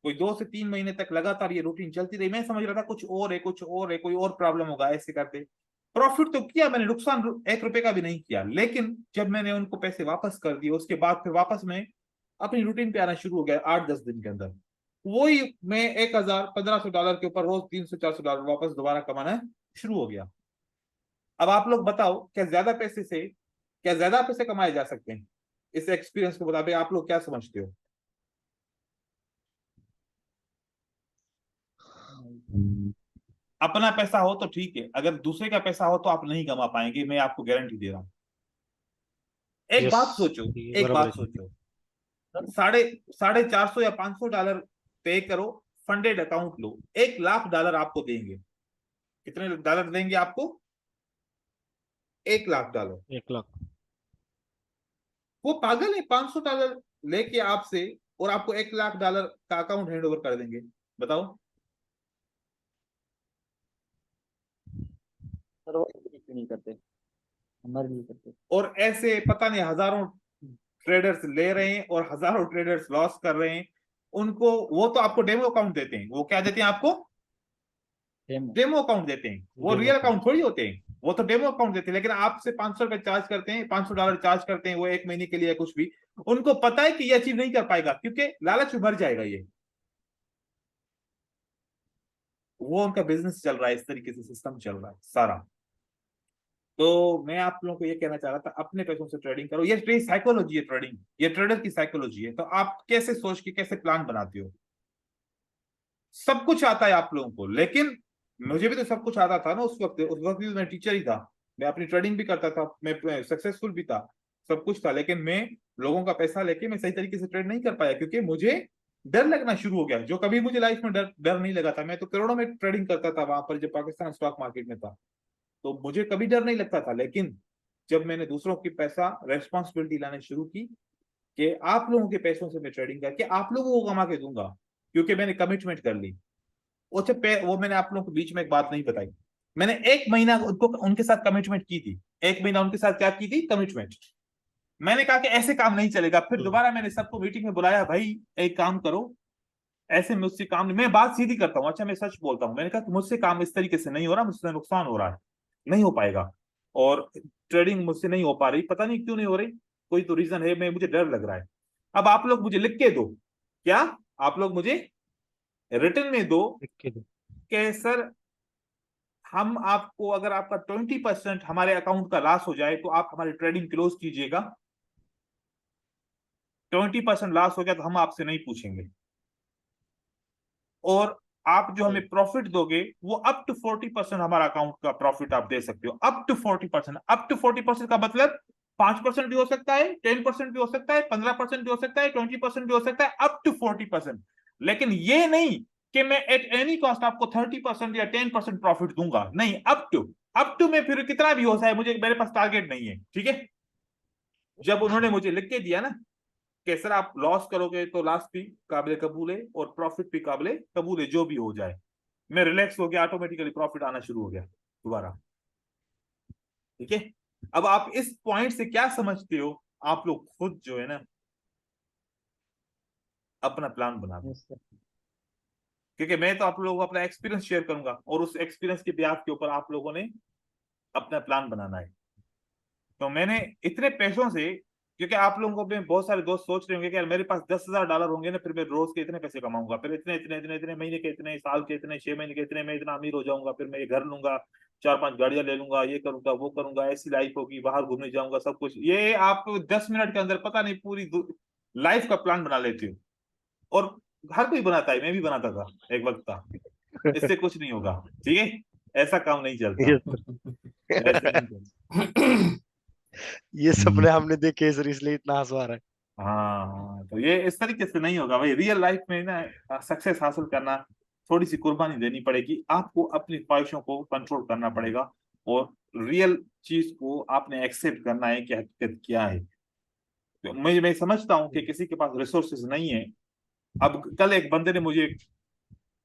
कोई 2 से 3 महीने तक लगातार ये रूटीन चलती रही। मैं समझ रहा था कुछ और है, कुछ और है, कोई और प्रॉब्लम होगा। ऐसे करते प्रॉफिट तो किया मैंने, नुकसान 1 रुपए का भी नहीं किया। लेकिन जब मैंने उनको पैसे वापस कर दिए, उसके बाद फिर वापस मैं अपनी रूटीन पे आना शुरू हो गया। 8-10 दिन के अंदर वही मैं 1,000-1,500 डॉलर के ऊपर रोज 300-400 डॉलर वापस दोबारा कमाना शुरू हो गया। अब आप लोग बताओ, क्या ज्यादा पैसे कमाए जा सकते हैं? इस एक्सपीरियंस के मुताबिक आप लोग क्या समझते हो? अपना पैसा हो तो ठीक है, अगर दूसरे का पैसा हो तो आप नहीं कमा पाएंगे, मैं आपको गारंटी दे रहा हूं। एक यस, बात सोचो, ये एक बराबर बात है। सोचो, साढ़े 450 या 500 डॉलर पे करो, फंडेड अकाउंट लो, 1,00,000 डॉलर आपको देंगे। कितने डॉलर देंगे आपको? 1,00,000 डॉलर। 1 लाख। वो पागल है, 500 डॉलर लेके आपसे और आपको 1,00,000 डॉलर का अकाउंट हैंड ओवर कर देंगे। बताओ। सर वो क्यों नहीं करते, हमारे लिए करते। और ऐसे पता नहीं हजारों ट्रेडर्स ले रहे हैं और हजारों ट्रेडर्स लॉस कर रहे हैं। उनको, वो तो आपको डेमो अकाउंट देते हैं। वो क्या देते हैं आपको? डेमो अकाउंट देते हैं। वो डेमो रियल अकाउंट। अकाउंट थोड़ी होते हैं, वो तो डेमो अकाउंट देते हैं। लेकिन आपसे 500 रुपए चार्ज करते हैं, 500 डॉलर चार्ज करते हैं, वो 1 महीने के लिए कुछ भी। उनको पता है कि ये अचीव नहीं कर पाएगा, क्योंकि लालच में मर जाएगा ये। वो उनका बिजनेस चल रहा है, इस तरीके से सिस्टम चल रहा है सारा। तो मैं आप लोगों को ये कहना चाह रहा था, अपने पैसों से ट्रेडिंग करो। ये साइकोलॉजी है ट्रेडिंग, ये ट्रेडर की साइकोलॉजी है। तो आप कैसे सोच के कैसे प्लान बनाते हो? सब कुछ आता है आप लोगों को, लेकिन मुझे भी तो सब कुछ आता था ना उस वक्त भी मैं टीचर ही था, मैं अपनी ट्रेडिंग भी करता था, मैं सक्सेसफुल भी था, सब कुछ था। लेकिन मैं लोगों का पैसा लेके मैं सही तरीके से ट्रेड नहीं कर पाया, क्योंकि मुझे डर लगना शुरू हो गया। जो कभी मुझे लाइफ में डर नहीं लगा था। मैं तो करोड़ों में ट्रेडिंग करता था वहां पर, जब पाकिस्तान स्टॉक मार्केट में था, तो मुझे कभी डर नहीं लगता था। लेकिन जब मैंने दूसरों की पैसा रेस्पॉन्सिबिलिटी लाने शुरू की कि आप लोगों के पैसों से मैं ट्रेडिंग करके आप लोगों को कमा के दूंगा, क्योंकि मैंने कमिटमेंट कर ली। वो मैंने आप लोगों के बीच में एक बात नहीं बताई। मैंने 1 महीना उनको उनके साथ कमिटमेंट की थी। 1 महीना उनके साथ क्या की थी? कमिटमेंट। मैंने कहा कि ऐसे काम नहीं चलेगा। फिर दोबारा मैंने सबको मीटिंग में बुलाया, भाई एक काम करो, ऐसे मुझसे काम नहीं, मैं बात सीधी करता हूँ, अच्छा मैं सच बोलता हूँ, मैंने कहा कि मुझसे काम इस तरीके से नहीं हो रहा, मुझसे नुकसान हो रहा है, नहीं हो पाएगा, और ट्रेडिंग मुझसे नहीं हो पा रही, पता नहीं क्यों नहीं हो रही, कोई तो रीजन है, मैं मुझे डर लग रहा है। अब आप लोग मुझे लिख के दो, क्या आप लोग मुझे रिटर्न में दो लिख के दो। कि सर हम आपको, अगर आपका 20% हमारे अकाउंट का लॉस हो जाए तो आप हमारी ट्रेडिंग क्लोज कीजिएगा, 20% लॉस हो गया तो हम आपसे नहीं पूछेंगे, और आप जो हमें प्रॉफिट दोगे वो अप टू 40% हमारा अकाउंट का प्रॉफिट आप दे सकते हो, अप टू 40%। अप टू 40% का मतलब 5% भी हो सकता है, 10% भी हो सकता है, 15% भी हो सकता है, 20% भी हो सकता है, अप टू 40%। लेकिन ये नहीं कि मैं एट एनी कॉस्ट आपको 30% या 10% प्रॉफिट दूंगा, नहीं, अप टू में फिर कितना भी हो जाए, मुझे, मेरे पास टारगेट नहीं है, ठीक है। जब उन्होंने मुझे लिख के दिया ना कि सर आप लॉस करोगे तो लॉस भी काबिल कबूल है और प्रॉफिट भी काबिल कबूल है, जो भी हो जाए, मैं रिलैक्स हो गया, ऑटोमेटिकली प्रॉफिट आना शुरू हो गया दोबारा, ठीक है। अब आप इस पॉइंट से क्या समझते हो, आप लोग खुद जो है ना अपना प्लान बना दो, यस सर। क्योंकि मैं तो आप लोगों को अपना एक्सपीरियंस शेयर करूंगा और उस एक्सपीरियंस के ब्याज के ऊपर आप लोगों ने अपना प्लान बनाना है। तो मैंने इतने पैसों से, क्योंकि आप लोगों को में बहुत सारे दोस्त सोच रहे होंगे कि यार मेरे पास $10,000 होंगे ना, फिर मैं रोज के इतने पैसे कमाऊंगा, फिर इतने इतने इतने इतने महीने के इतने, साल के इतने, 6 महीने के इतने, मैं इतना अमीर हो जाऊंगा, फिर मैं ये घर लूंगा, 4-5 गाड़ियां ले लूंगा, ये करूंगा वो करूंगा, ऐसी लाइफ होगी, बाहर घूमने जाऊंगा, सब कुछ, ये आप 10 मिनट के अंदर पता नहीं पूरी लाइफ का प्लान बना लेते हो, और हर कोई बनाता है, मैं भी बनाता था एक वक्त था, इससे कुछ नहीं होगा, ठीक है, ऐसा काम नहीं चलता, यस ऐसे सर। नहीं चलता। ये सपने हमने देखे सर, इसलिए इतना हंस आ रहा है। हाँ, तो ये इस तरीके से नहीं होगा भाई, रियल लाइफ में ना सक्सेस हासिल करना, थोड़ी सी कुर्बानी देनी पड़ेगी आपको, अपनी ख्वाहिशों को कंट्रोल करना पड़ेगा, और रियल चीज को आपने एक्सेप्ट करना है कि हकीकत क्या है। तो मैं समझता हूँ कि किसी के पास रिसोर्सेज नहीं है। अब कल एक बंदे ने मुझे,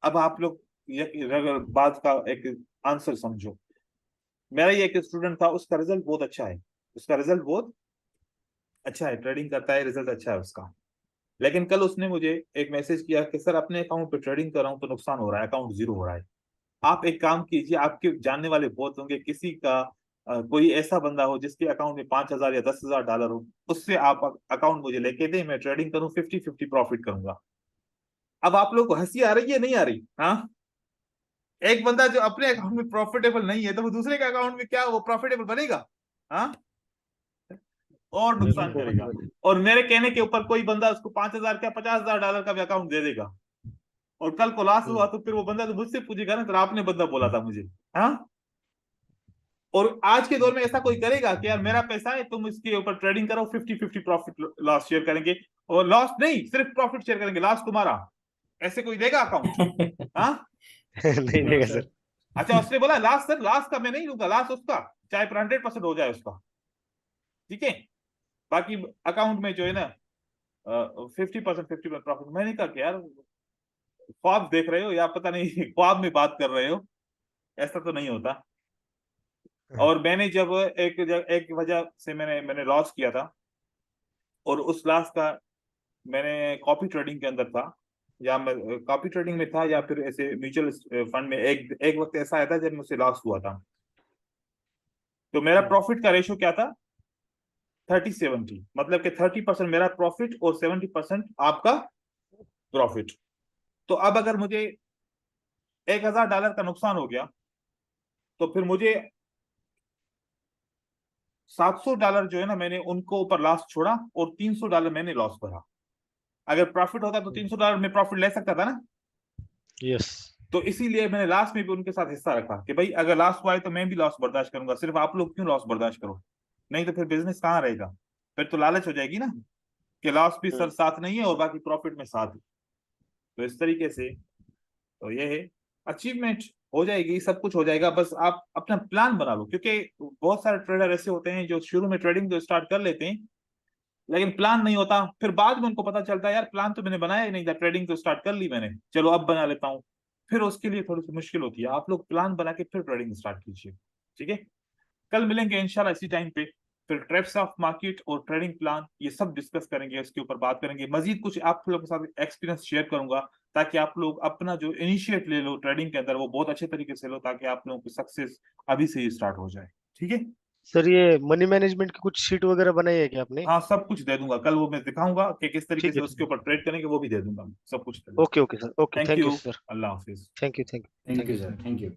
अब आप लोग अगर बात का एक आंसर समझो, मेरा ही एक स्टूडेंट था, उसका रिजल्ट बहुत अच्छा है, उसका रिजल्ट बहुत अच्छा है, ट्रेडिंग करता है, रिजल्ट अच्छा है उसका, लेकिन कल उसने मुझे एक मैसेज किया कि सर अपने अकाउंट पे ट्रेडिंग कर रहा हूँ तो नुकसान हो रहा है, अकाउंट जीरो हो रहा है। आप एक काम कीजिए, आपके जानने वाले बहुत होंगे, किसी का कोई ऐसा बंदा हो जिसके अकाउंट में 5,000 या $10,000 हो, उससे आप अकाउंट मुझे लेके दें, मैं ट्रेडिंग करूँ, 50-50 प्रॉफिट करूंगा। अब आप लोग को हंसी आ रही है नहीं आ रही, हाँ? एक बंदा जो अपने अकाउंट में प्रॉफिटेबल नहीं है तो वो दूसरे के अकाउंट में क्या वो प्रॉफिटेबल बनेगा? हाँ, और नुकसान बिल्कुल करेगा। सर। और मेरे कहने के ऊपर कोई बंदा उसको 5,000 का $50,000 का भी अकाउंट दे देगा, और कल को लॉस हुआ तो फिर वो बंदा तो मुझसे पूछेगा ना, तो आपने बंदा बोला था मुझे, हाँ? और आज के दौर में ऐसा कोई करेगा कि यार मेरा पैसा है, तुम इसके ऊपर ट्रेडिंग करो, 50-50 प्रॉफिट लॉस शेयर करेंगे, और लॉस नहीं सिर्फ प्रॉफिट शेयर करेंगे, लॉस तुम्हारा, ऐसे कोई देगा अकाउंट? हाँ, नहीं नहीं देगा सर। सर। अच्छा, उसने बोला लास्ट सर, लास्ट का मैं नहीं लूंगा, लास्ट उसका, चाहे 100% हो जाए उसका, ठीक है, बाकी अकाउंट में जो है ना 50% 50% प्रॉफिट। मैंने कहा कि यार ख्वाब देख रहे हो या पता नहीं ख्वाब में बात कर रहे हो, ऐसा तो नहीं होता। और मैंने जब एक वजह से मैंने लॉस किया था, और उस लॉस का मैंने कॉपी ट्रेडिंग के अंदर था, या मैं कॉपी ट्रेडिंग में था, या फिर ऐसे म्यूचुअल फंड में, एक एक वक्त ऐसा आया था जब मुझसे लॉस हुआ था, तो मेरा प्रॉफिट का रेशो क्या था, 30-70, मतलब कि 30% मेरा प्रॉफिट और 70% आपका प्रॉफिट। तो अब अगर मुझे $1,000 का नुकसान हो गया, तो फिर मुझे $700 जो है ना मैंने उनको ऊपर लॉस छोड़ा, और $300 मैंने लॉस भरा। अगर प्रॉफिट होता तो $300 में प्रॉफिट ले सकता था ना। यस। तो इसीलिए मैंने लास्ट में भी उनके साथ हिस्सा रखा कि भाई अगर लॉस हुआ है तो मैं भी लॉस बर्दाश्त करूंगा, सिर्फ आप लोग क्यों लॉस बर्दाश्त करो, नहीं तो फिर बिजनेस कहाँ रहेगा, फिर तो लालच हो जाएगी ना कि लॉस भी सर साथ नहीं है और बाकी प्रॉफिट में साथ है। तो इस तरीके से, तो ये है, अचीवमेंट हो जाएगी, सब कुछ हो जाएगा, बस आप अपना प्लान बना लो, क्योंकि बहुत सारे ट्रेडर ऐसे होते हैं जो शुरू में ट्रेडिंग तो स्टार्ट कर लेते हैं, लेकिन प्लान नहीं होता, फिर बाद में उनको पता चलता है यार प्लान तो मैंने बनाया ही नहीं था, ट्रेडिंग तो स्टार्ट कर ली मैंने, चलो अब बना लेता हूँ, फिर उसके लिए थोड़ी सी मुश्किल होती है। आप लोग प्लान बना के फिर ट्रेडिंग स्टार्ट कीजिए, ठीक है। कल मिलेंगे इंशाल्लाह इसी टाइम पे। फिर ट्रैप्स ऑफ मार्केट और ट्रेडिंग प्लान, ये सब डिस्कस करेंगे, इसके ऊपर बात करेंगे। मजीद कुछ आप लोगों के साथ एक्सपीरियंस शेयर करूंगा ताकि आप लोग अपना जो इनिशिएट ले लो ट्रेडिंग के अंदर वो बहुत अच्छे तरीके से लो, ताकि आप लोगों की सक्सेस अभी से ही स्टार्ट हो जाए। ठीक है। सर ये मनी मैनेजमेंट की कुछ शीट वगैरह बनाई है क्या आपने? हाँ सब कुछ दे दूंगा, कल वो मैं दिखाऊंगा कि किस तरीके ठीक से है, ठीक उसके है। ऊपर ट्रेड करेंगे, वो भी दे दूंगा, सब कुछ दे दूंगा। Okay okay sir, okay, thank thank you you. Sir, Allah Hafiz. Thank you, thank you, thank you sir, thank you.